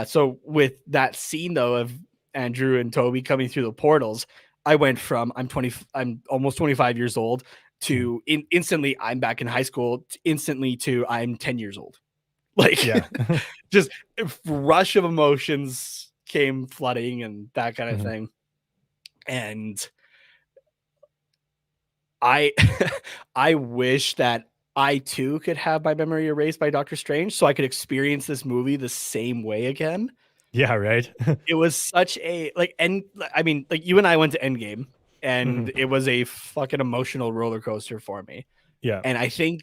So with that scene though of Andrew and Toby coming through the portals, I went from I'm almost 25 years old to instantly I'm back in high school, instantly to I'm 10 years old. Like, yeah, just a rush of emotions came flooding and that kind of thing. And I I wish that I too could have my memory erased by Doctor Strange so I could experience this movie the same way again. Yeah, right. It was such a I mean, like you and I went to Endgame and it was a fucking emotional roller coaster for me. Yeah. And I think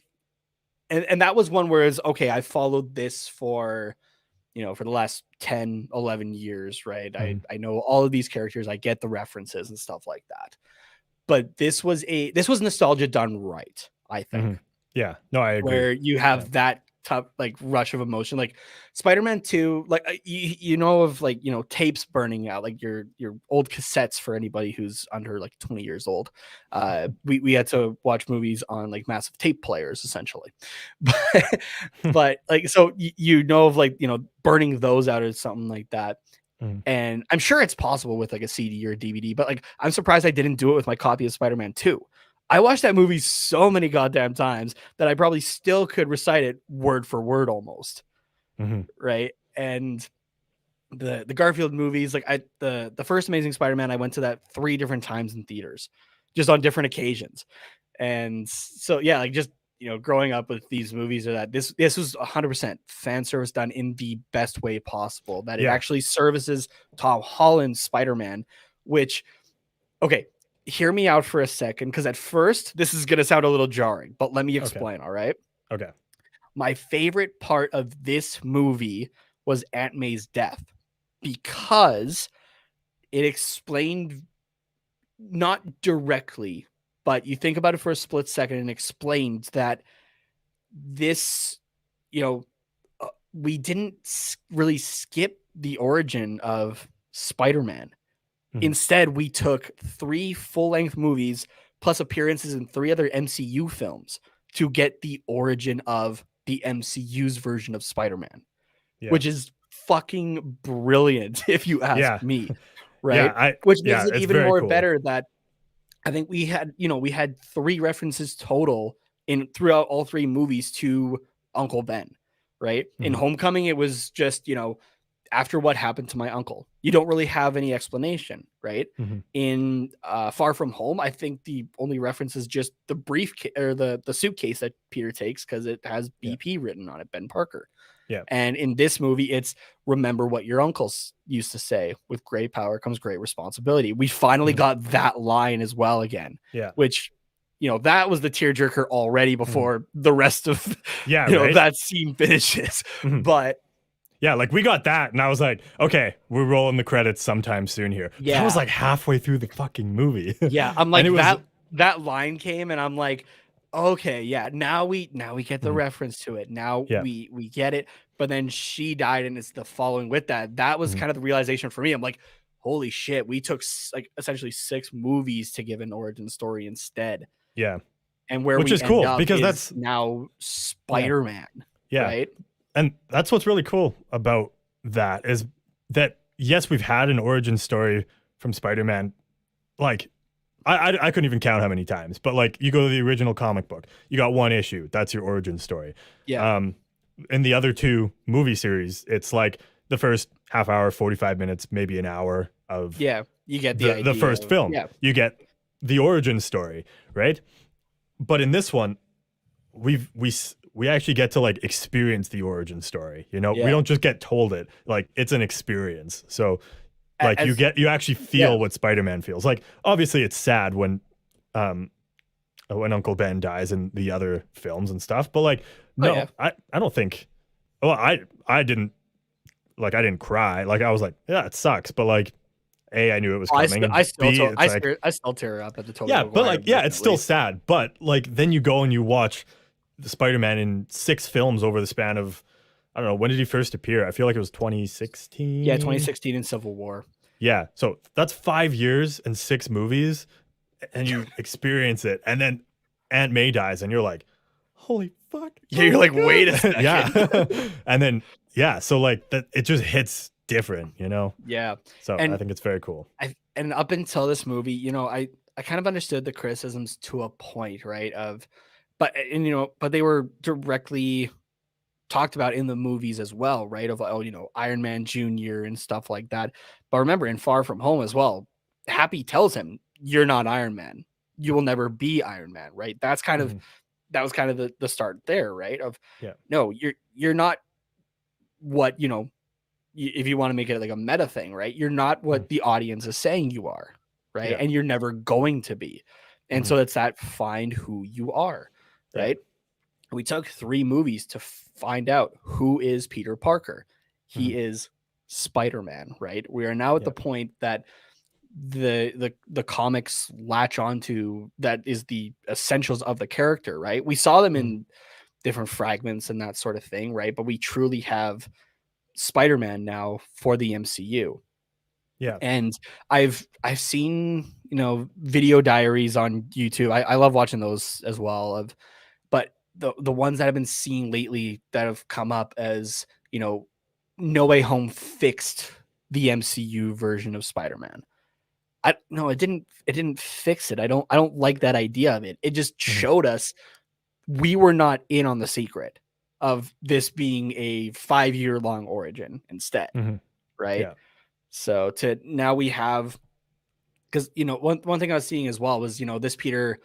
and that was one where it's okay, I followed this for, you know, for the last 10, 11 years, right? I know all of these characters, I get the references and stuff like that. But this was nostalgia done right, I think. Yeah, no, I agree. Where you have that tough like rush of emotion, like Spider-Man 2, like you know of like, you know, tapes burning out, like your old cassettes for anybody who's under like 20 years old. We had to watch movies on like massive tape players essentially, but like so you know of like, you know, burning those out or something like that. And I'm sure it's possible with like a CD or a DVD, but like I'm surprised I didn't do it with my copy of Spider-Man 2. I watched that movie so many goddamn times that I probably still could recite it word for word almost. Right. And the Garfield movies, like the first Amazing Spider-Man, I went to that 3 different times in theaters, just on different occasions. And so, yeah, like just, you know, growing up with these movies or that this was 100% fan service done in the best way possible, that it actually services Tom Holland's Spider-Man, which, okay, hear me out for a second, because at first this is going to sound a little jarring, but let me explain. All right. Okay. My favorite part of this movie was Aunt May's death because it explained, not directly, but you think about it for a split second and explained that this, you know, we didn't really skip the origin of Spider-Man. Instead, we took 3 full-length movies plus appearances in 3 other MCU films to get the origin of the MCU's version of Spider-Man, which is fucking brilliant if you ask me, right? Which makes it even more better that I think we had 3 references total throughout all 3 movies to Uncle Ben, right? In Homecoming, it was just, you know, after what happened to my uncle. You don't really have any explanation, right? In Far From Home, I think the only reference is just the briefcase or the suitcase that Peter takes because it has BP written on it, Ben Parker. Yeah. And in this movie, it's remember what your uncles used to say, with great power comes great responsibility. We finally got that line as well again. Yeah. Which, you know, that was the tearjerker already before the rest of that scene finishes. But yeah, like we got that, and I was like, okay, we're rolling the credits sometime soon here. Yeah. That was like halfway through the fucking movie. Yeah, I'm like, that line came, and I'm like, okay, yeah, now we get the reference to it. Now we get it. But then she died, and it's the following with that. That was kind of the realization for me. I'm like, holy shit, we took like essentially 6 movies to give an origin story instead. Yeah. And which is cool because that's now Spider-Man. Yeah. Right. And that's what's really cool about that is that, yes, we've had an origin story from Spider-Man. Like, I couldn't even count how many times, but like you go to the original comic book, you got 1 issue. That's your origin story. Yeah. In the other 2 movie series, it's like the first half hour, 45 minutes, maybe an hour of you get the first film. Yeah. You get the origin story, right? But in this one, we actually get to like experience the origin story. You know, we don't just get told it. Like it's an experience. So like you actually feel what Spider-Man feels. Like obviously it's sad when Uncle Ben dies in the other films and stuff, but like I don't think I didn't like I didn't cry. Like I was like, yeah, it sucks, but like A, I knew it was coming, and I B, it's like, still tear up at the Tobey yeah, Maguire but like, yeah, it's still definitely. sad. But like, then you go and you watch the Spider-Man in 6 films over the span of, I don't know, when did he first appear? I feel like it was 2016. Yeah, 2016 in Civil War. Yeah, so that's 5 years and 6 movies, and you experience it, and then Aunt May dies, and you're like, holy fuck. Yeah, you're like, wait a second. Yeah. And then, yeah, so like that, it just hits different, you know? Yeah. So And I think it's very cool. and up until this movie, you know, I kind of understood the criticisms to a point, right? But they were directly talked about in the movies as well, right? Of, oh, you know, Iron Man Jr. and stuff like that. But remember, in Far From Home as well, Happy tells him, "You're not Iron Man. You will never be Iron Man," right? That's kind of that was kind of the start there, right? Of, yeah, no, you're not what, you know, if you want to make it like a meta thing, right? You're not what the audience is saying you are, right? Yeah. And you're never going to be. And so it's that find who you are, right? Yeah. We took 3 movies to find out who is Peter Parker. He is Spider-Man, right? We are now at the point that the comics latch onto that is the essentials of the character, right? We saw them in different fragments and that sort of thing, right? But we truly have Spider-Man now for the MCU. Yeah. And I've seen, you know, video diaries on YouTube. I love watching those as well. But the ones that I've been seeing lately that have come up as, you know, No Way Home fixed the MCU version of Spider-Man. It didn't fix it. I don't like that idea of it. It just showed us we were not in on the secret of this being a 5-year-long origin instead. Right. Yeah. So now we have, because, you know, one thing I was seeing as well was, you know, this Peter,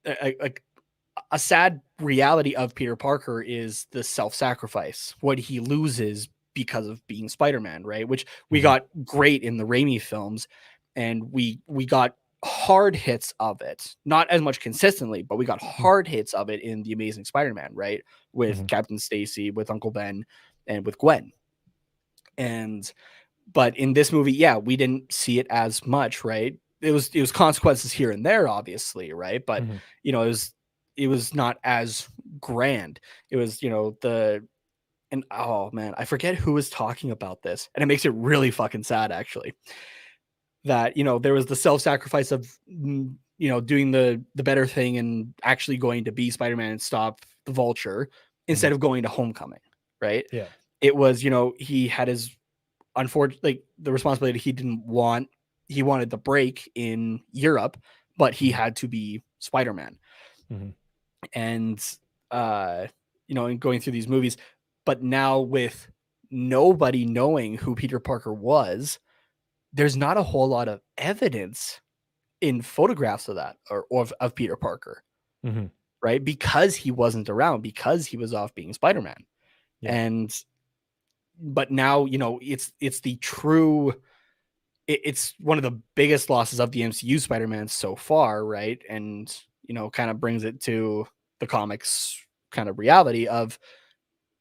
a sad reality of Peter Parker is the self-sacrifice, what he loses because of being Spider-Man, right? Which we got great in the Raimi films, and we got hard hits of it, not as much consistently, but we got hard hits of it in The Amazing Spider-Man, right? With Captain Stacy, with Uncle Ben, and with Gwen. But in this movie, yeah, we didn't see it as much, right? It was consequences here and there, obviously, right? But you know, it was not as grand. It was, you know, and oh man, I forget who was talking about this, and it makes it really fucking sad, actually. That, you know, there was the self-sacrifice of, you know, doing the better thing and actually going to be Spider-Man and stop the Vulture instead of going to Homecoming, right? Yeah. It was, you know, he had his unfortunately the responsibility he wanted the break in Europe, but he had to be Spider-Man. And you know, and going through these movies, but now with nobody knowing who Peter Parker was, there's not a whole lot of evidence in photographs of that or of Peter Parker, right? Because he wasn't around, because he was off being Spider-Man. But now, you know, it's the true, it's one of the biggest losses of the MCU Spider-Man so far, right? And, you know, kind of brings it to the comics kind of reality of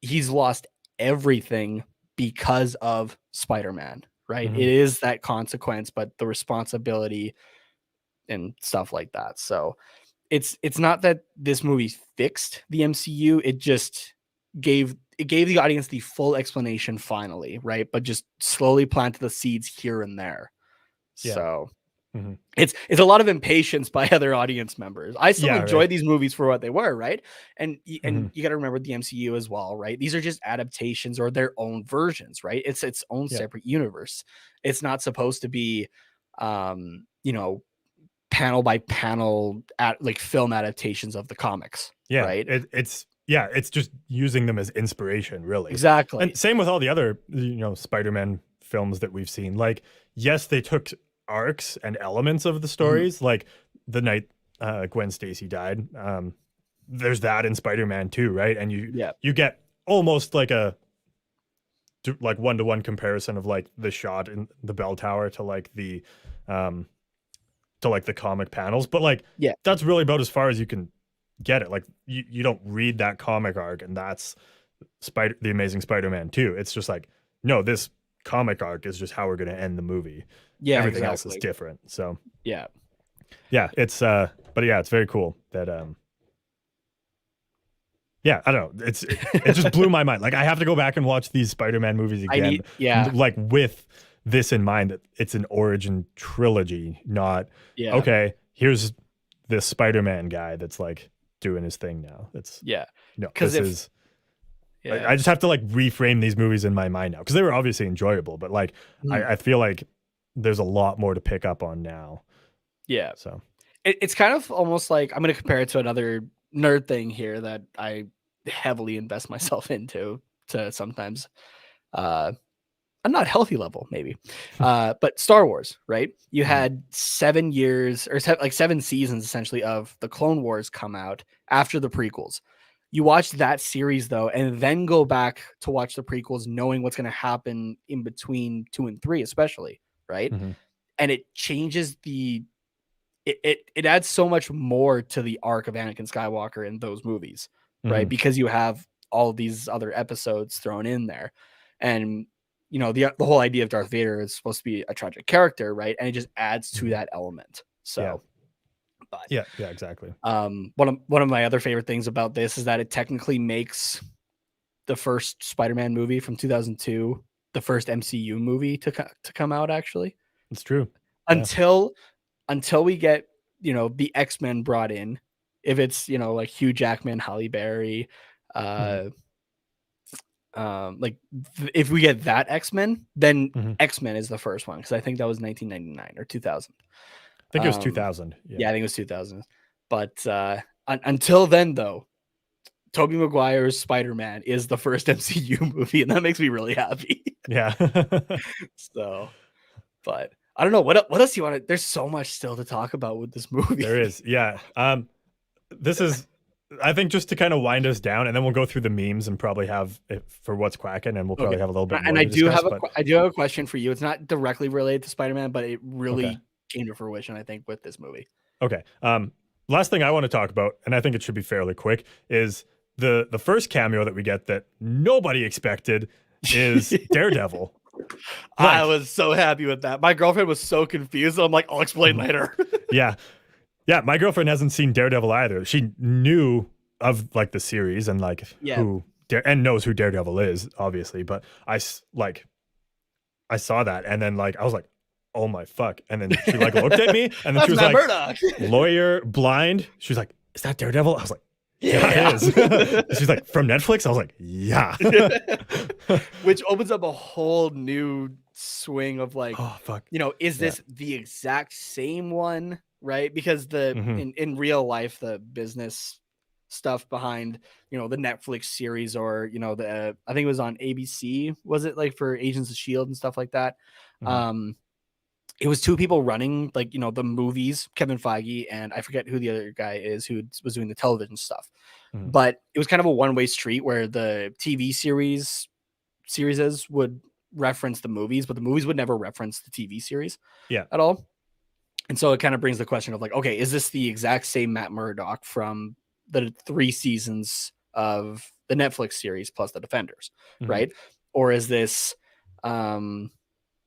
he's lost everything because of Spider-Man, right? It is that consequence, but the responsibility and stuff like that. So it's not that this movie fixed the MCU, it just gave the audience the full explanation finally, right? But just slowly planted the seeds here and there. So it's a lot of impatience by other audience members. I still enjoy these movies for what they were, right? And you got to remember the MCU as well, right? These are just adaptations or their own versions, right? It's its own separate universe. It's not supposed to be, you know, panel by panel like film adaptations of the comics. Yeah, right. It's just using them as inspiration, really. Exactly. And same with all the other, you know, Spider-Man films that we've seen. Like, yes, they took arcs and elements of the stories, like the night Gwen Stacy died. There's that in Spider-Man too, right? And you get almost like a one-to-one comparison of like the shot in the bell tower to like the comic panels, but like that's really about as far as you can get it. Like you don't read that comic arc, and that's the Amazing Spider-Man 2. It's just like no, this comic arc is just how we're going to end the movie. Yeah, everything else is different. So yeah, it's but yeah, it's very cool that yeah, I don't know. It just blew my mind. Like, I have to go back and watch these Spider-Man movies again. Like, with this in mind, that it's an origin trilogy, not okay, here's this Spider-Man guy that's like doing his thing now. It's because I just have to like reframe these movies in my mind now, because they were obviously enjoyable, but like I feel like there's a lot more to pick up on now. Yeah. So it's kind of almost like, I'm going to compare it to another nerd thing here that I heavily invest myself into to sometimes a not healthy level maybe, but Star Wars, right? You had 7 years or like 7 seasons essentially of the Clone Wars come out after the prequels. You watch that series though, and then go back to watch the prequels, knowing what's going to happen in between 2 and 3, especially, right? And it changes it adds so much more to the arc of Anakin Skywalker in those movies, right? Because you have all of these other episodes thrown in there. And, you know, the whole idea of Darth Vader is supposed to be a tragic character, right? And it just adds to that element. So, but yeah, exactly. One of my other favorite things about this is that it technically makes the first Spider-Man movie from 2002 the first MCU movie to come out, actually. It's true. Until we get, you know, the X-Men brought in, if it's, you know, like Hugh Jackman, Halle Berry, like if we get that X-Men, then X-Men is the first one, because I think that was 1999 or 2000. I think it was 2000. Yeah, I think it was 2000. But until then, though, Tobey Maguire's Spider-Man is the first MCU movie, and that makes me really happy. Yeah. So, but I don't know what else you want to. There's so much still to talk about with this movie. There is, yeah. This is, I think, just to kind of wind us down, and then we'll go through the memes and probably have it for what's quacking, and we'll probably have a little bit more. And I do have a question for you. It's not directly related to Spider-Man, but it really came to fruition, I think, with this movie. Okay. Last thing I want to talk about, and I think it should be fairly quick, is the first cameo that we get that nobody expected is Daredevil. I was so happy with that. My girlfriend was so confused. I'm like, I'll explain later. Yeah. My girlfriend hasn't seen Daredevil either. She knew of like the series and like and knows who Daredevil is, obviously. But I saw that, and then like I was like, oh my fuck. And then she like looked at me, and then she was like, Murdoch. Lawyer, blind. She was like, is that Daredevil? I was like, yeah, it is. She's like, from Netflix? I was like, yeah. Which opens up a whole new swing of like, oh fuck, you know, is this the exact same one, right? Because in real life, the business stuff behind, you know, the Netflix series, or, you know, I think it was on ABC, was it, like for Agents of S.H.I.E.L.D. and stuff like that? It was 2 people running, like, you know, the movies, Kevin Feige, and I forget who the other guy is who was doing the television stuff. But it was kind of a one-way street where the TV series would reference the movies, but the movies would never reference the TV series at all. And so it kind of brings the question of like, okay, is this the exact same Matt Murdock from the 3 seasons of the Netflix series plus the Defenders, right? Or is this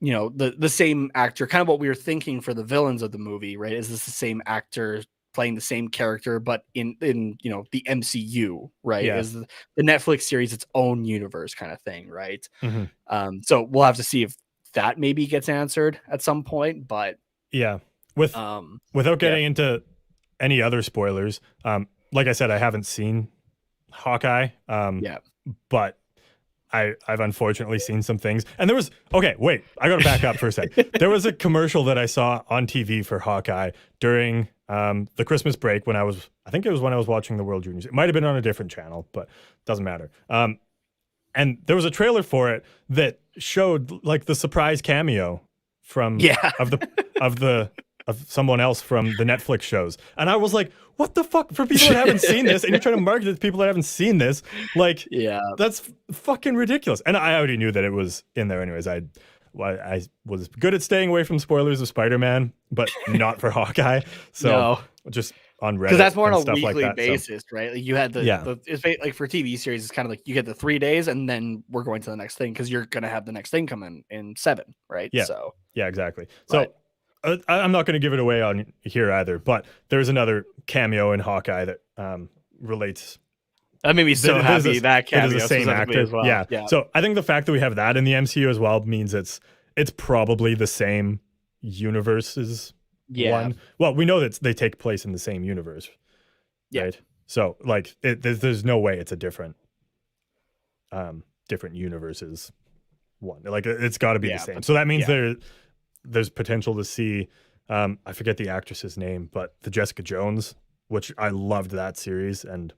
you know, the same actor, kind of what we were thinking for the villains of the movie, right? Is this the same actor playing the same character, but in you know, the MCU, right? Is the Netflix series its own universe kind of thing, right? So we'll have to see if that maybe gets answered at some point, but without getting into any other spoilers, like I said, I haven't seen Hawkeye, but I've unfortunately seen some things. And there was, I got to back up for a sec. There was a commercial that I saw on TV for Hawkeye during the Christmas break when I think it was when I was watching the World Juniors. It might have been on a different channel, but it doesn't matter. And there was a trailer for it that showed like the surprise cameo from of someone else from the Netflix shows. And I was like, what the fuck, for people that haven't seen this, and you're trying to market it to people that haven't seen this, like, that's fucking ridiculous. And I already knew that it was in there anyways. I was good at staying away from spoilers of Spider-Man, but not for Hawkeye. So just on Reddit because that's more on a stuff weekly like that, basis, right? Like you had it's like for TV series, it's kind of like you get the 3 days and then we're going to the next thing because you're gonna have the next thing come in 7, right? Yeah. So yeah, exactly. So I'm not going to give it away on here either, but there's another cameo in Hawkeye that relates. that made me so happy that cameo is the same actor as well. Yeah. So I think the fact that we have that in the MCU as well means it's probably the same universe's one. Well, we know that they take place in the same universe, right? So like there's no way it's a different universes one. Like it's got to be the same. So that means there's potential to see I forget the actress's name, but the Jessica Jones, which I loved that series, and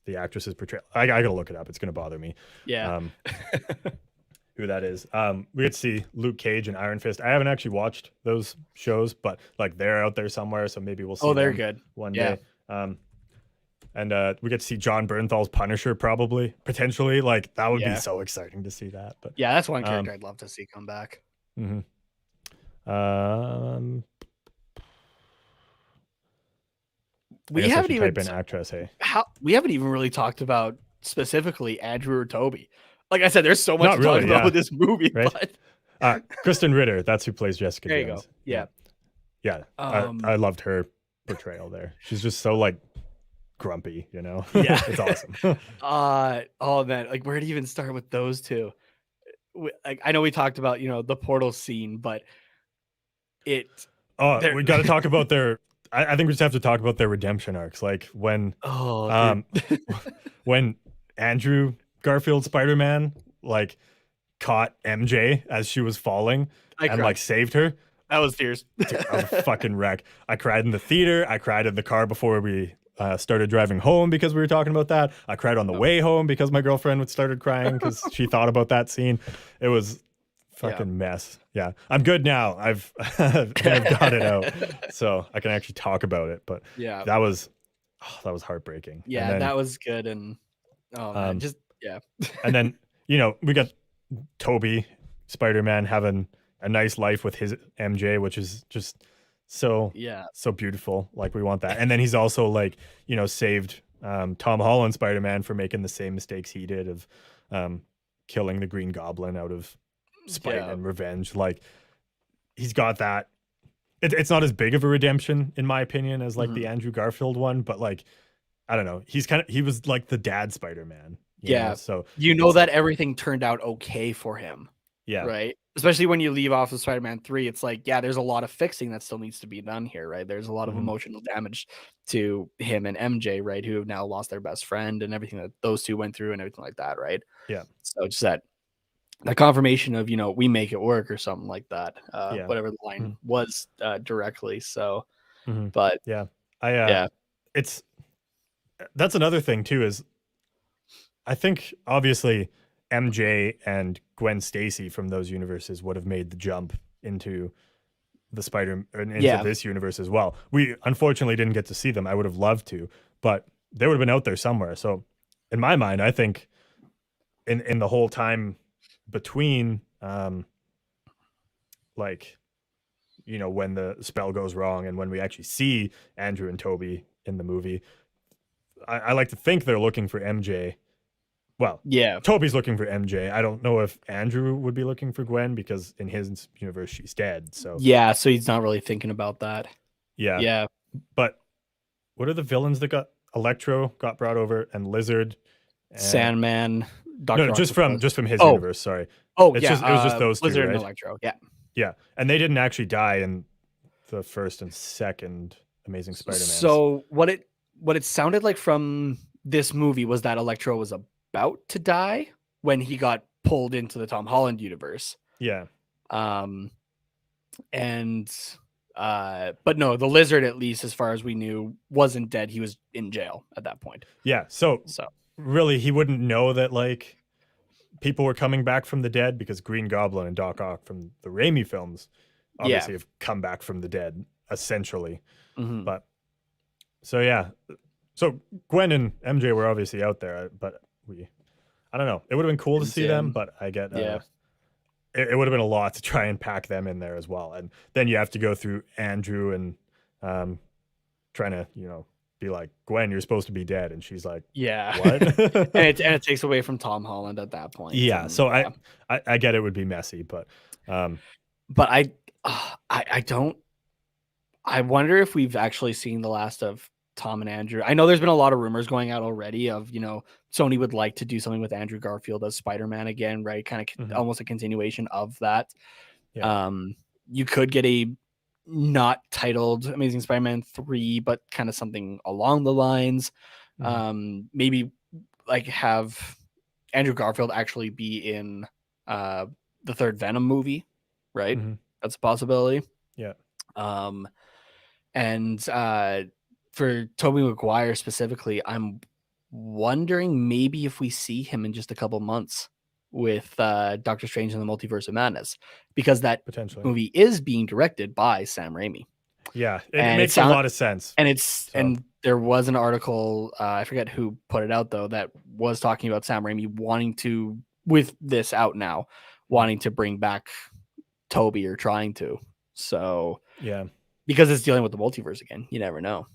the actress's portrayal. I gotta look it up. It's gonna bother me. Who that is. We get to see Luke Cage and Iron Fist. I haven't actually watched those shows, but like they're out there somewhere, so maybe we'll see. Oh, they're good one day. And we get to see John Bernthal's Punisher, potentially. Like that would be so exciting to see that. But yeah, that's one character I'd love to see come back. Mm-hmm. We haven't even type in actress. Hey, we haven't even really talked about specifically Andrew or Toby. Like I said, there's so much to talk about with this movie. Right? But Kristen Ritter, that's who plays Jessica Jones. There you go. Yeah. I loved her portrayal there. She's just so like grumpy, you know. Yeah, it's awesome. Oh man, like where to even start with those two? Like I know we talked about the portal scene, but we got to talk about their. I think we just have to talk about their redemption arcs, like when when Andrew Garfield Spider-Man like caught MJ as she was falling and like saved her. That was tears. Dude, I was a fucking wreck. I cried in the theater. I cried in the car before we started driving home because we were talking about that. I cried on the way home because my girlfriend started crying because she thought about that scene. It was fucking mess. Yeah, I'm good now. I've got it out, so I can actually talk about it. But that was heartbreaking. Yeah, then, that was good. And and then we got Toby Spider-Man having a nice life with his MJ, which is just so beautiful. Like we want that. And then he's also like saved Tom Holland Spider-Man for making the same mistakes he did of killing the Green Goblin out of spite and revenge. Like he's got that. It's not as big of a redemption in my opinion as like the Andrew Garfield one, but like I don't know, he was like the dad Spider-Man. So that everything turned out okay for him. Right. Especially when you leave off of Spider-Man 3, it's like, there's a lot of fixing that still needs to be done here, right? There's a lot of emotional damage to him and MJ, right, who have now lost their best friend and everything that those two went through and everything like that, right? Yeah. So just that confirmation of we make it work or something like that. Whatever the line was directly. So, but that's another thing too. Is I think obviously MJ and Gwen Stacy from those universes would have made the jump into the this universe as well. We unfortunately didn't get to see them. I would have loved to, but they would have been out there somewhere. So in my mind, I think in the whole time between when the spell goes wrong and when we actually see Andrew and Toby in the movie, I like to think they're looking for MJ. Well, Toby's looking for MJ. I don't know if Andrew would be looking for Gwen because in his universe she's dead. So so he's not really thinking about that. Yeah. But what are the villains that got Electro got brought over and Lizard, and Sandman, Dr. No, just from his universe. Sorry. It was just those two, Lizard right? and Electro. Yeah, and they didn't actually die in the first and second Amazing Spider-Man. So what it sounded like from this movie was that Electro was about to die when he got pulled into the Tom Holland universe. Yeah. But no, the Lizard, at least as far as we knew, wasn't dead. He was in jail at that point. Yeah. So really he wouldn't know that like people were coming back from the dead because Green Goblin and Doc Ock from the Raimi films obviously have come back from the dead essentially. But so Gwen and MJ were obviously out there, but I don't know. It would have been cool to see them, but I get it would have been a lot to try and pack them in there as well. And then you have to go through Andrew and trying to, be like, Gwen, you're supposed to be dead, and she's like, yeah, what? and it takes away from Tom Holland at that point. Yeah, and, so I get it would be messy, but I don't. I wonder if we've actually seen the last of Tom and Andrew. I know there's been a lot of rumors going out already of, Sony would like to do something with Andrew Garfield as Spider-Man again, right? Kind of almost a continuation of that. Yeah. You could get a not titled Amazing Spider-Man 3, but kind of something along the lines. Maybe like have Andrew Garfield actually be in the third Venom movie, right? That's a possibility. Yeah. And for Tobey Maguire specifically, I'm wondering maybe if we see him in just a couple months with Doctor Strange and the Multiverse of Madness, because that potentially movie is being directed by Sam Raimi. Yeah, it makes a lot of sense. And and there was an article, I forget who put it out though, that was talking about Sam Raimi wanting to, with this out now, wanting to bring back Toby, or trying to. So yeah, because it's dealing with the multiverse again, you never know.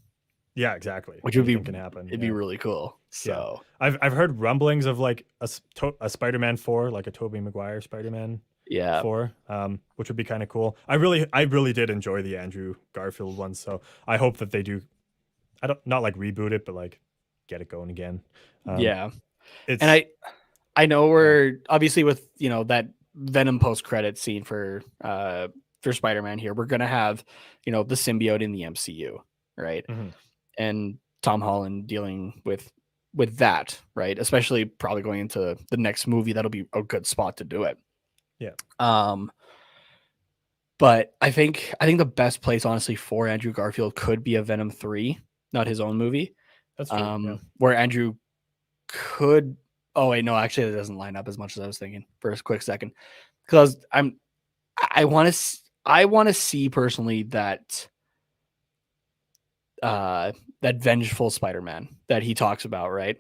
Yeah, exactly. Which would be can happen. It'd be really cool. So I've heard rumblings of like a Spider-Man 4, like a Tobey Maguire Spider-Man 4, which would be kind of cool. I really did enjoy the Andrew Garfield one, so I hope that they do. Not like reboot it, but like get it going again. And I know we're obviously with that Venom post-credit scene for Spider-Man here, we're gonna have the symbiote in the MCU, right? And Tom Holland dealing with that, right? Especially probably going into the next movie, that'll be a good spot to do it. Yeah. But I think the best place, honestly, for Andrew Garfield could be a Venom 3, not his own movie. That's true. Where Andrew could. Oh wait, no, actually, that doesn't line up as much as I was thinking for a quick second, because I want to see personally that vengeful Spider-Man that he talks about, right?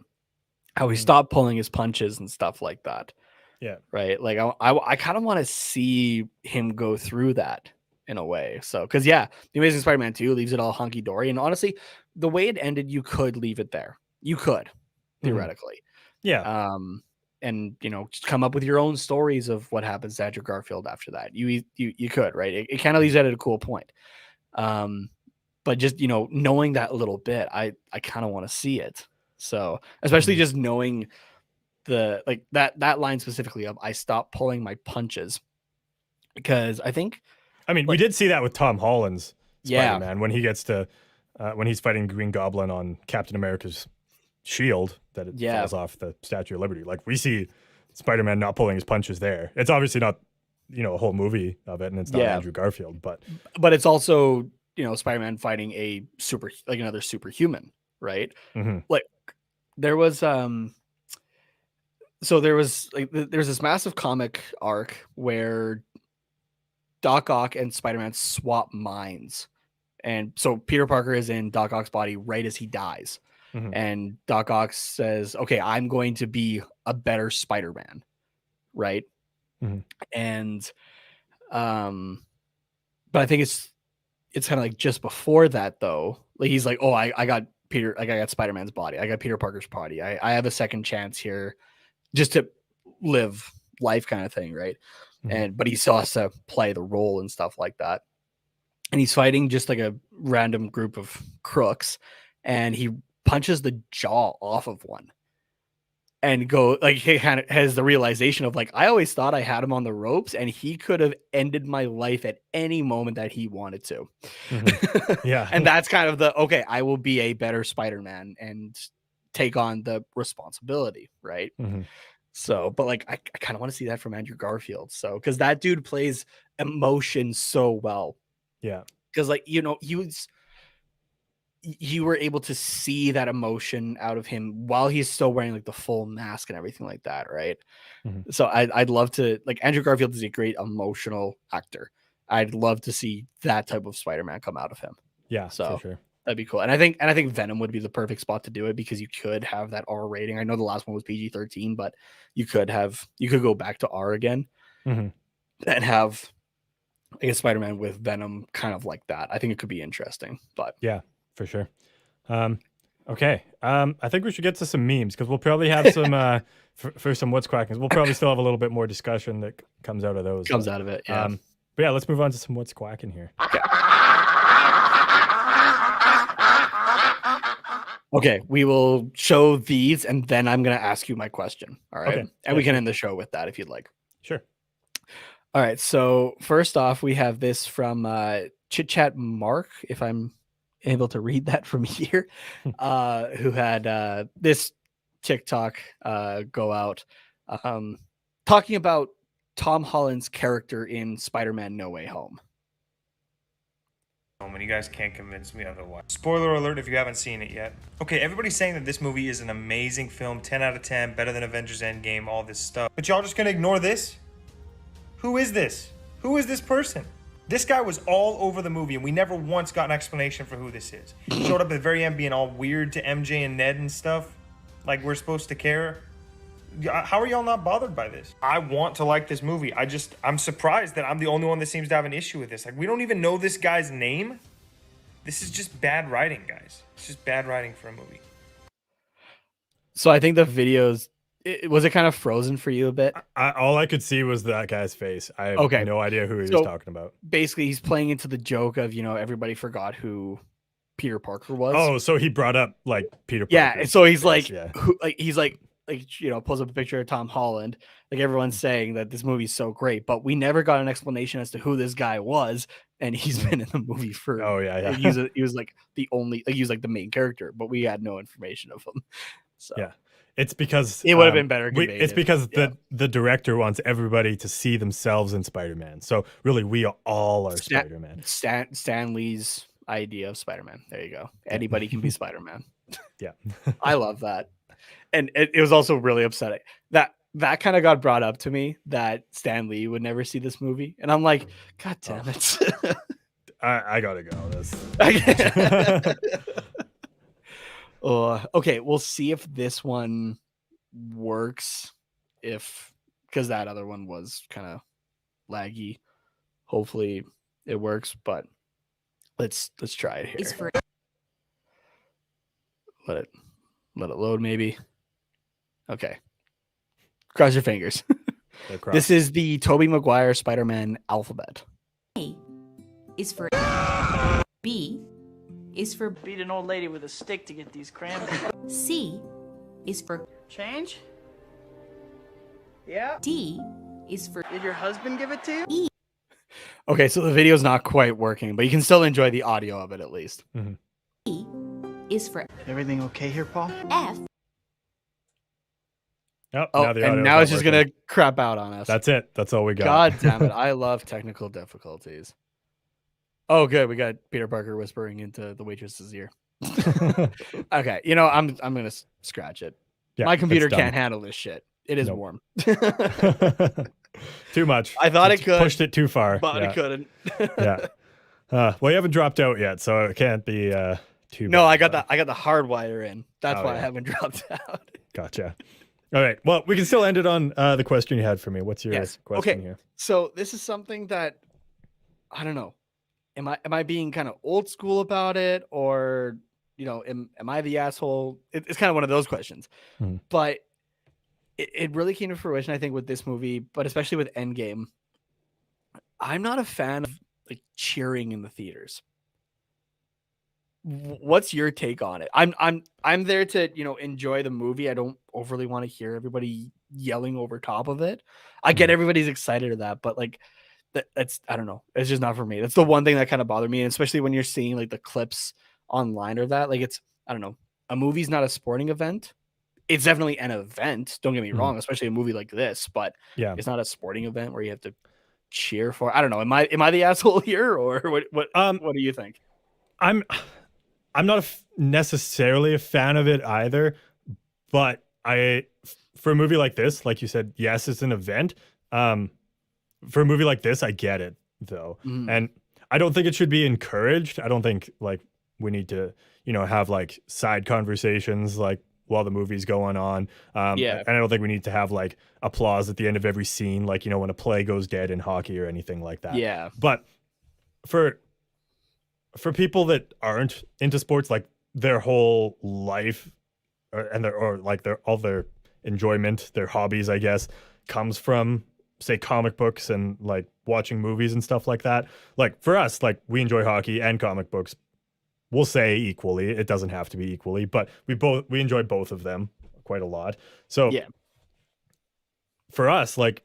How he stopped pulling his punches and stuff like that. Yeah. Right. Like I kind of want to see him go through that in a way. So, because the Amazing Spider-Man 2 leaves it all hunky dory, and honestly, the way it ended, you could leave it there. You could theoretically. Yeah. And just come up with your own stories of what happens to Andrew Garfield after that. You could, right? It kind of leaves that at a cool point. But just knowing that a little bit, I kind of want to see it. So especially just knowing the that line specifically of I stopped pulling my punches, because I think we did see that with Tom Holland's Spider-Man when he gets to when he's fighting Green Goblin on Captain America's shield that it falls off the Statue of Liberty. Like we see Spider-Man not pulling his punches there. It's obviously not a whole movie of it, and it's not Andrew Garfield, but it's also Spider-Man fighting another superhuman, right? Like there was there's this massive comic arc where Doc Ock and Spider-Man swap minds, and so Peter Parker is in Doc Ock's body right as he dies, and Doc Ock says, "Okay, I'm going to be a better Spider-Man," right? And but I think it's kind of like just before that though, like he's like, oh, I got Spider-Man's body, I got Peter Parker's body, I have a second chance here just to live life, kind of thing, right? But he still has to play the role and stuff like that, and he's fighting just like a random group of crooks, and he punches the jaw off of one, and he kind of has the realization of like, I always thought I had him on the ropes, and he could have ended my life at any moment that he wanted to. And that's kind of okay, I will be a better Spider-Man and take on the responsibility, right? So, but like I kind of want to see that from Andrew Garfield, so because that dude plays emotion so well. Because like you were able to see that emotion out of him while he's still wearing like the full mask and everything like that, right? So I'd love to, like, Andrew Garfield is a great emotional actor. I'd love to see that type of Spider-Man come out of him. So for sure. That'd be cool. And I think Venom would be the perfect spot to do it, because you could have that R rating. I know the last one was PG-13, but you could go back to R again and have, I guess, Spider-Man with Venom kind of like that. I think it could be interesting. But yeah, For sure. Okay. I think we should get to some memes because we'll probably have some for some what's quacking. We'll probably still have a little bit more discussion that comes out of those. Comes out of it, yeah. But yeah, let's move on to some what's quacking here. Okay, we will show these, and then I'm going to ask you my question. All right, okay. And we can end the show with that if you'd like. Sure. All right. So first off, we have this from Chit Chat Mark, if I'm able to read that from here, who had this TikTok go out talking about Tom Holland's character in Spider-Man No Way Home. And you guys can't convince me otherwise. Spoiler alert if you haven't seen it yet. Okay, everybody's saying that this movie is an amazing film, 10 out of 10, better than Avengers Endgame, all this stuff. But y'all just gonna ignore this? Who is this? Who is this person? This guy was all over the movie, and we never once got an explanation for who this is. He showed up at the very end being all weird to MJ and Ned and stuff. Like we're supposed to care. How are y'all not bothered by this? I want to like this movie. I'm surprised that I'm the only one that seems to have an issue with this. Like, we don't even know this guy's name. This is just bad writing, guys. It's just bad writing for a movie. So I think the videos, was it kind of frozen for you a bit? All I could see was that guy's face. I have no idea who he was talking about. Basically, he's playing into the joke of, everybody forgot who Peter Parker was. Oh, so he brought up like Peter Parker. Yeah, so he's pulls up a picture of Tom Holland. Like everyone's saying that this movie's so great, but we never got an explanation as to who this guy was, and he's been in the movie for. Oh yeah. He was like the only, he was like the main character, but we had no information of him. So yeah, it's because it would have been better. It's because the director wants everybody to see themselves in Spider-Man. So really, we all are Spider-Man. Stan Lee's idea of Spider-Man. There you go. Anybody can be Spider-Man. Yeah, I love that. And it was also really upsetting that kind of got brought up to me that Stan Lee would never see this movie, and I'm like, God damn it! I gotta go. Okay, we'll see if this one works. Because that other one was kind of laggy. Hopefully, it works, but let's try it here. Let it load, maybe. Okay. Cross your fingers. This is the Tobey Maguire Spider-Man alphabet. A is for B is for beat an old lady with a stick to get these cranberries. C is for Change? Yeah. D is for Did your husband give it to you? E. Okay, so the video's not quite working, but you can still enjoy the audio of it at least. Mm-hmm. E is for Everything okay here, Paul? F. Now it's just gonna crap out on us. That's it. That's all we got. God damn it! I love technical difficulties. Oh, good. We got Peter Parker whispering into the waitress's ear. Okay, I'm gonna scratch it. Yeah, my computer can't handle this shit. It is warm. Too much. I thought it could. Pushed it too far, but it couldn't. Yeah. Well, you haven't dropped out yet, so it can't be too. No, bad, I got the hard wire in. That's why I haven't dropped out. Gotcha. All right. Well, we can still end it on the question you had for me. What's your question here? So this is something that I don't know. Am I being kind of old school about it, or am I the asshole? It's kind of one of those questions. But it really came to fruition, I think, with this movie, but especially with Endgame. I'm not a fan of like cheering in the theaters. What's your take on it? I'm there to enjoy the movie. I don't overly want to hear everybody yelling over top of it. I get everybody's excited of that, but like that's I don't know. It's just not for me. That's the one thing that kind of bothered me, and especially when you're seeing like the clips online or that. Like it's I don't know. A movie's not a sporting event. It's definitely an event. Don't get me wrong, especially a movie like this, but it's not a sporting event where you have to cheer for. I don't know. Am I the asshole here, or what do you think? I'm not necessarily a fan of it either, but for a movie like this, like you said, yes, it's an event. For a movie like this, I get it though. And I don't think it should be encouraged. I don't think like we need to, have like side conversations like while the movie's going on. And I don't think we need to have like applause at the end of every scene, like, when a play goes dead in hockey or anything like that. Yeah. But for for people that aren't into sports, like their whole life all their enjoyment, their hobbies, I guess, comes from say comic books and like watching movies and stuff like that. Like for us, like we enjoy hockey and comic books. We'll say equally. It doesn't have to be equally, but we enjoy both of them quite a lot. So yeah, for us, like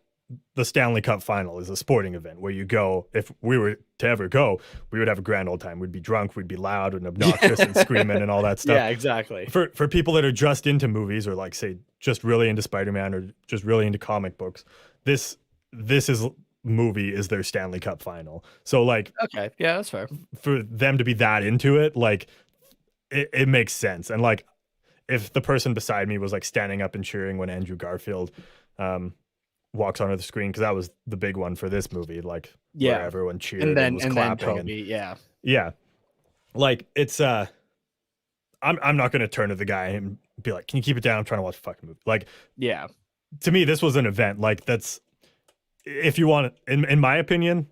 the Stanley Cup final is a sporting event where you go. If we were to ever go, we would have a grand old time. We'd be drunk, we'd be loud and obnoxious and screaming and all that stuff. yeah, exactly. For people that are just into movies or like say just really into Spider-Man or just really into comic books, this movie is their Stanley Cup final. So like, okay, yeah, that's fair. For them to be that into it, like it makes sense. And like if the person beside me was like standing up and cheering when Andrew Garfield walks onto the screen, because that was the big one for this movie, like where everyone cheered and was clapping. Then Toby, yeah, like it's I'm not gonna turn to the guy and be like, can you keep it down? I'm trying to watch a fucking movie. Like, yeah, to me this was an event. Like that's, if you want, in my opinion,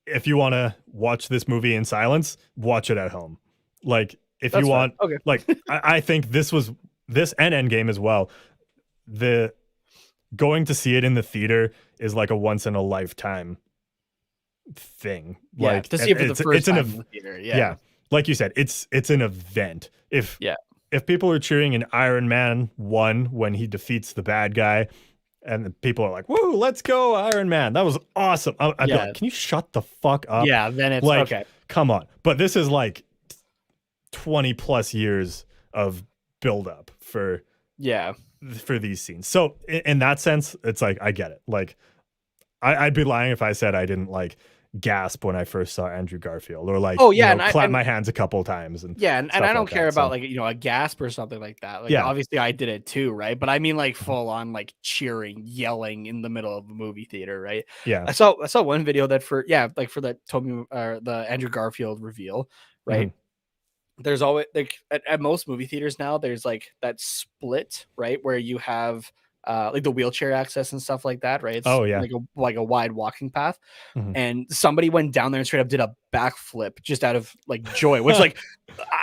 if you want to watch this movie in silence, watch it at home. Like if that's you want, okay. Like I think this and Endgame as well. The going to see it in the theater is like a once in a lifetime thing. Yeah, like to see it for the first time in the theater. Yeah, like you said, it's an event. If people are cheering in Iron Man 1 when he defeats the bad guy, and the people are like, "Woo, let's go, Iron Man! That was awesome!" I'd be like, "Can you shut the fuck up?" Yeah, then it's like, okay. Come on, but this is like 20 plus years of build up for these scenes. So in that sense, it's like I get it. Like I'd be lying if I said I didn't like gasp when I first saw Andrew Garfield, or like clap my hands a couple times and and I don't care about like a gasp or something like that. Like obviously I did it too, right? But I mean like full on like cheering, yelling in the middle of a movie theater, right? Yeah. I saw one video that for the Toby the Andrew Garfield reveal, right? There's always like at most movie theaters now, there's like that split, right, where you have like the wheelchair access and stuff like that, right? It's like a wide walking path. And somebody went down there and straight up did a backflip just out of like joy, which like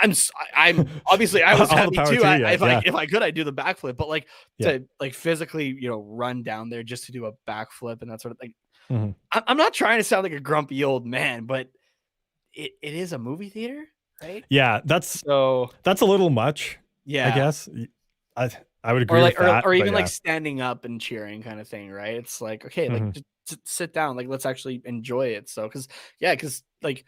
I'm obviously I was happy too. If I could, I'd do the backflip, but like to like physically, run down there just to do a backflip and that sort of thing. I'm not trying to sound like a grumpy old man, but it is a movie theater. Right? Yeah, that's a little much. Yeah, I guess I would agree with that. Or even like standing up and cheering kind of thing, right? It's like, okay, like just sit down, like let's actually enjoy it. So because like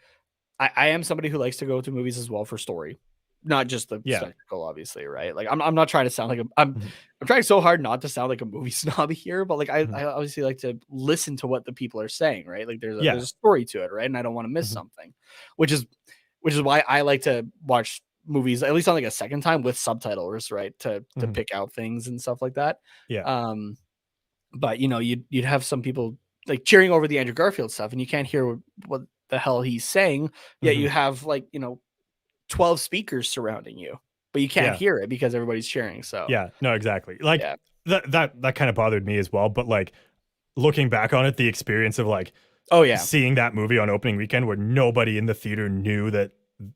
I am somebody who likes to go to movies as well for story, not just the spectacle, obviously, right? Like I'm not trying to sound like I'm trying so hard not to sound like a movie snob here, but like I obviously like to listen to what the people are saying, right? Like there's a story to it, right? And I don't want to miss something, which is why I like to watch movies at least on like a second time with subtitles, right? To pick out things and stuff like that. Yeah. But you'd have some people like cheering over the Andrew Garfield stuff, and you can't hear what the hell he's saying. Yet you have like 12 speakers surrounding you, but you can't hear it because everybody's cheering. So no, exactly. Like that kind of bothered me as well. But like looking back on it, the experience of like seeing that movie on opening weekend where nobody in the theater knew that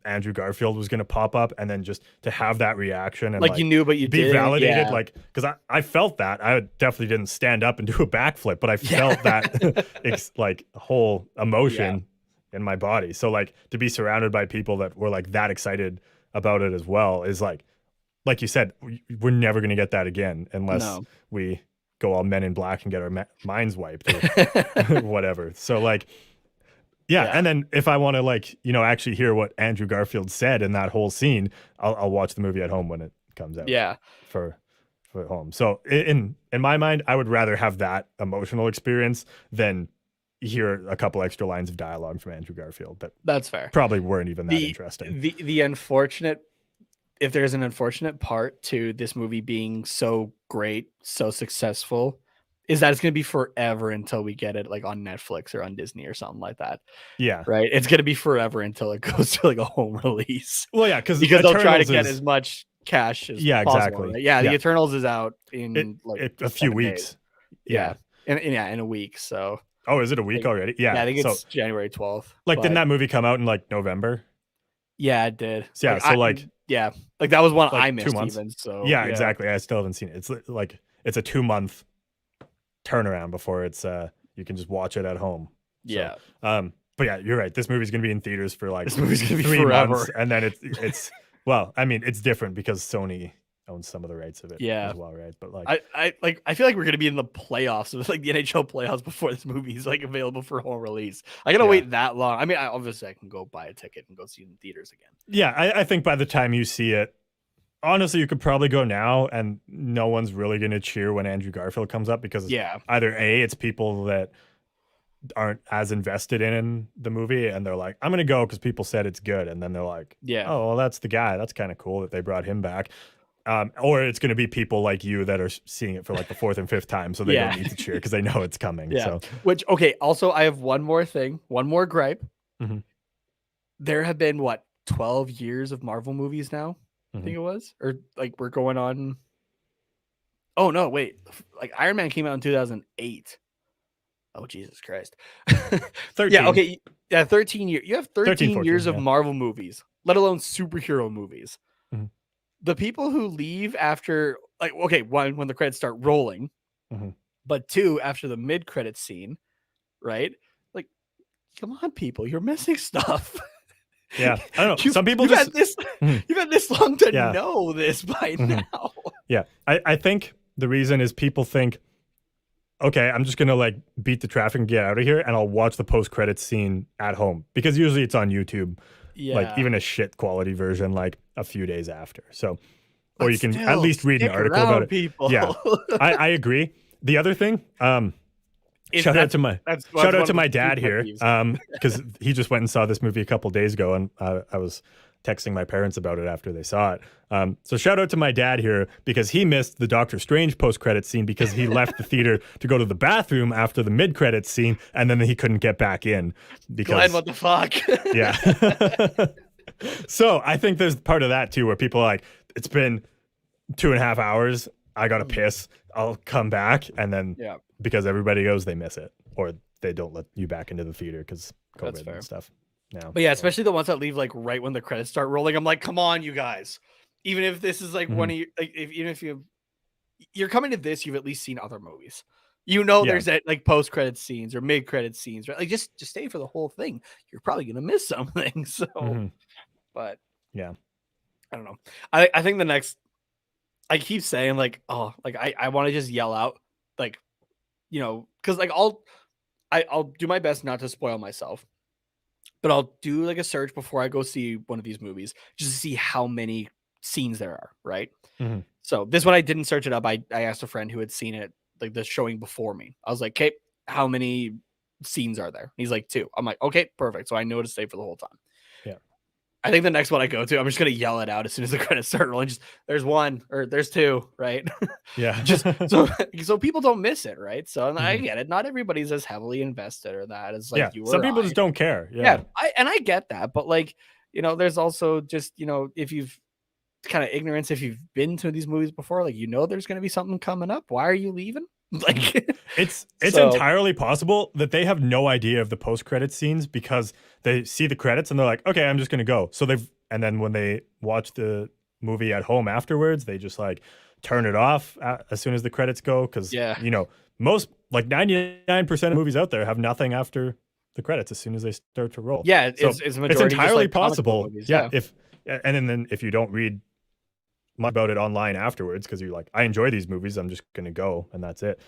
Andrew Garfield was going to pop up, and then just to have that reaction and like you knew, but you be validated, like because I felt that. I definitely didn't stand up and do a backflip, but I felt that it's like whole emotion in my body. So like to be surrounded by people that were like that excited about it as well is like you said, we're never going to get that again unless we go all Men in Black and get our minds wiped or whatever. So like, and then if I want to like, actually hear what Andrew Garfield said in that whole scene, I'll watch the movie at home when it comes out. Yeah. For home. So in my mind, I would rather have that emotional experience than hear a couple extra lines of dialogue from Andrew Garfield that's fair. Probably weren't even that interesting. The unfortunate, if there's an unfortunate part to this movie being so great, so successful, is that it's going to be forever until we get it like on Netflix or on Disney or something like that. Yeah. Right. It's going to be forever until it goes to like a home release. Well, yeah, because they'll try to get as much cash as possible. Exactly. Right? Yeah. The Eternals is out in like a few weeks. Days. In a week. So. Oh, is it a week already? Yeah. I think it's January 12th. Like, didn't that movie come out in like November? Yeah, it did. So, yeah, like that was one like I 2 missed months. even. So yeah, exactly. I still haven't seen it. It's like it's a 2 month turnaround before it's you can just watch it at home. Yeah. So, but yeah, you're right. This movie's gonna be in theaters for like This movie's gonna be 3 forever. months, and then it's well, I mean, it's different because Sony owns some of the rights of it as well, right? But like I feel like we're gonna be in the playoffs, like the NHL playoffs, before this movie is like available for home release. I gotta wait that long. I mean, obviously I can go buy a ticket and go see it in theaters again. Yeah, I think by the time you see it, honestly, you could probably go now, and no one's really gonna cheer when Andrew Garfield comes up because either A, it's people that aren't as invested in the movie, and they're like, I'm gonna go because people said it's good, and then they're like, oh, well, that's the guy. That's kind of cool that they brought him back. Or it's going to be people like you that are seeing it for like the 4th and 5th time, so they don't need to cheer because they know it's coming. So, which also, I have one more gripe. Mm-hmm. There have been 12 years of Marvel movies now. I think it was, or like we're going on. Oh no, wait! Like Iron Man came out in 2008. Oh Jesus Christ! 13. Yeah, okay, yeah, 13 years. You have 13 years of 14, Marvel movies, let alone superhero movies. Mm-hmm. The people who leave after, like, okay, one, when the credits start rolling, but two, after the mid-credit scene, right? Like, come on, people, you're missing stuff. Yeah, I don't know. Some people you've had this long to know this by now. Yeah, I think the reason is people think, okay, I'm just gonna like beat the traffic and get out of here, and I'll watch the post-credits scene at home because usually it's on YouTube. Yeah. Like even a shit quality version, like a few days after. So, or you can at least read an article about it. People. Yeah, I agree. The other thing, shout out to my dad here, because he just went and saw this movie a couple days ago, and I was texting my parents about it after they saw it. So shout out to my dad here because he missed the Doctor Strange post-credit scene because he left the theater to go to the bathroom after the mid-credit scene, and then he couldn't get back in because Glenn, what the fuck? Yeah. So I think there's part of that too, where people are like, it's been 2.5 hours, I gotta piss, I'll come back, and then because everybody goes, they miss it, or they don't let you back into the theater because COVID and stuff. No. But yeah, especially the ones that leave like right when the credits start rolling. I'm like, come on, you guys. Even if this is like one of you, like even if you're coming to this, you've at least seen other movies. There's that like post credit scenes or mid credit scenes, right? Like just stay for the whole thing. You're probably gonna miss something. So, but yeah, I don't know. I think the next, I keep saying like, oh, like I want to just yell out, like, because like I'll do my best not to spoil myself. But I'll do like a search before I go see one of these movies just to see how many scenes there are, right? So this one I didn't search it up. I asked a friend who had seen it, like the showing before me. I was like, okay, how many scenes are there? He's like 2. I'm like, okay, perfect. So I know to stay for the whole time. Yeah. I think the next one I go to, I'm just gonna yell it out as soon as the credits start rolling. Just there's 1 or there's 2, right? Yeah. Just so people don't miss it, right? So I get it. Not everybody's as heavily invested or that as like you. Some people just don't care. I get that, but like there's also just if you've kind of ignorance, if you've been to these movies before, like there's gonna be something coming up. Why are you leaving? Like it's entirely possible that they have no idea of the post-credit scenes because they see the credits and they're like, okay, I'm just gonna go. So and then when they watch the movie at home afterwards, they just like turn it off as soon as the credits go because most, like 99% of movies out there have nothing after the credits as soon as they start to roll. Yeah, so it's entirely possible. Movies, and then if you don't read much about it online afterwards because you're like, I enjoy these movies, I'm just gonna go and that's it.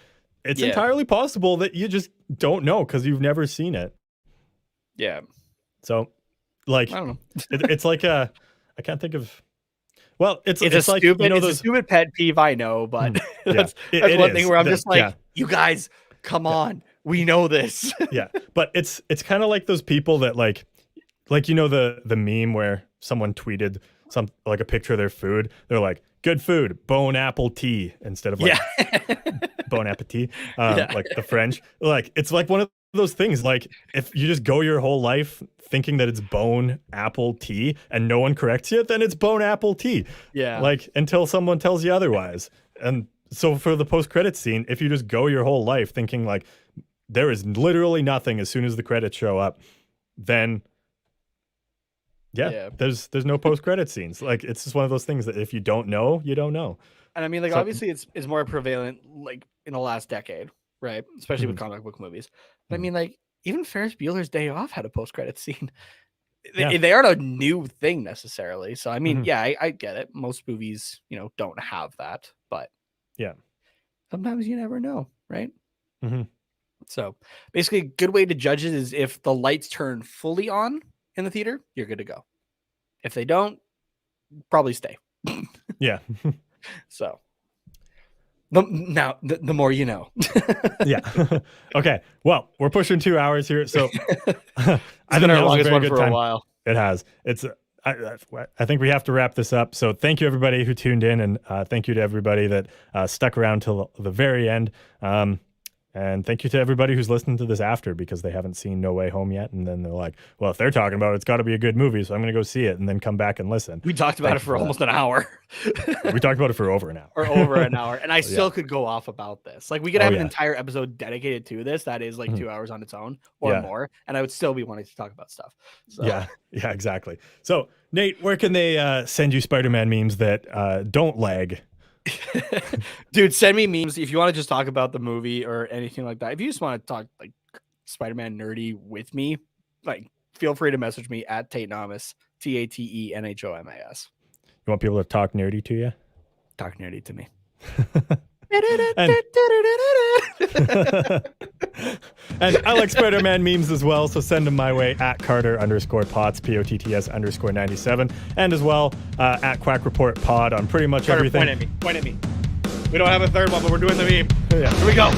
It's entirely possible that you just don't know because you've never seen it. Yeah. So, like, I don't know. It's like I can't think of. Well, it's like stupid. It's a stupid pet peeve, I know, but that's one thing where I'm just like, you guys, come on, we know this. Yeah, but it's kind of like those people that like the meme where someone tweeted like a picture of their food. They're like, good food, bon apple tea, instead of like bon appetit, like the French. Like it's like one of those things. Like if you just go your whole life thinking that it's bone apple tea and no one corrects you, then it's bone apple tea. Yeah. Like until someone tells you otherwise. And so for the post-credits scene, if you just go your whole life thinking like there is literally nothing as soon as the credits show up, then Yeah. There's no post-credit scenes. Like, it's just one of those things that if you don't know, you don't know. And I mean, like, obviously it's more prevalent like in the last decade, right? Especially with comic book movies. But I mean, like, even Ferris Bueller's Day Off had a post-credit scene. They aren't a new thing necessarily. So I mean, I get it. Most movies, don't have that, but sometimes you never know, right? So basically, a good way to judge it is if the lights turn fully on in the theater, you're good to go. If they don't, probably stay. Yeah. So the more you know. Yeah. Okay. Well, we're pushing 2 hours here, so I think our longest one for a while. It has. It's. I think we have to wrap this up. So thank you everybody who tuned in, and thank you to everybody that stuck around till the very end. And thank you to everybody who's listening to this after, because they haven't seen No Way Home yet. And then they're like, well, if they're talking about it, it's got to be a good movie, so I'm going to go see it and then come back and listen. We talked about it for almost an hour. We talked about it for over an hour. And I still could go off about this. Like, we could have an entire episode dedicated to this. That is like 2 hours on its own or more. And I would still be wanting to talk about stuff. So. Yeah, exactly. So, Nate, where can they send you Spider-Man memes that don't lag? Dude, send me memes if you want to just talk about the movie or anything like that. If you just want to talk like Spider-Man nerdy with me, like, feel free to message me at Tate Nomas, TATENHOMAS. You want people to talk nerdy to you? Talk nerdy to me. And I like Spider-Man memes as well, so send them my way at Carter_Potts, POTTS_97, and as well at Quack Report Pod on pretty much Carter, everything. Point at me. We don't have a third one, but we're doing the meme. Yeah. Here we go.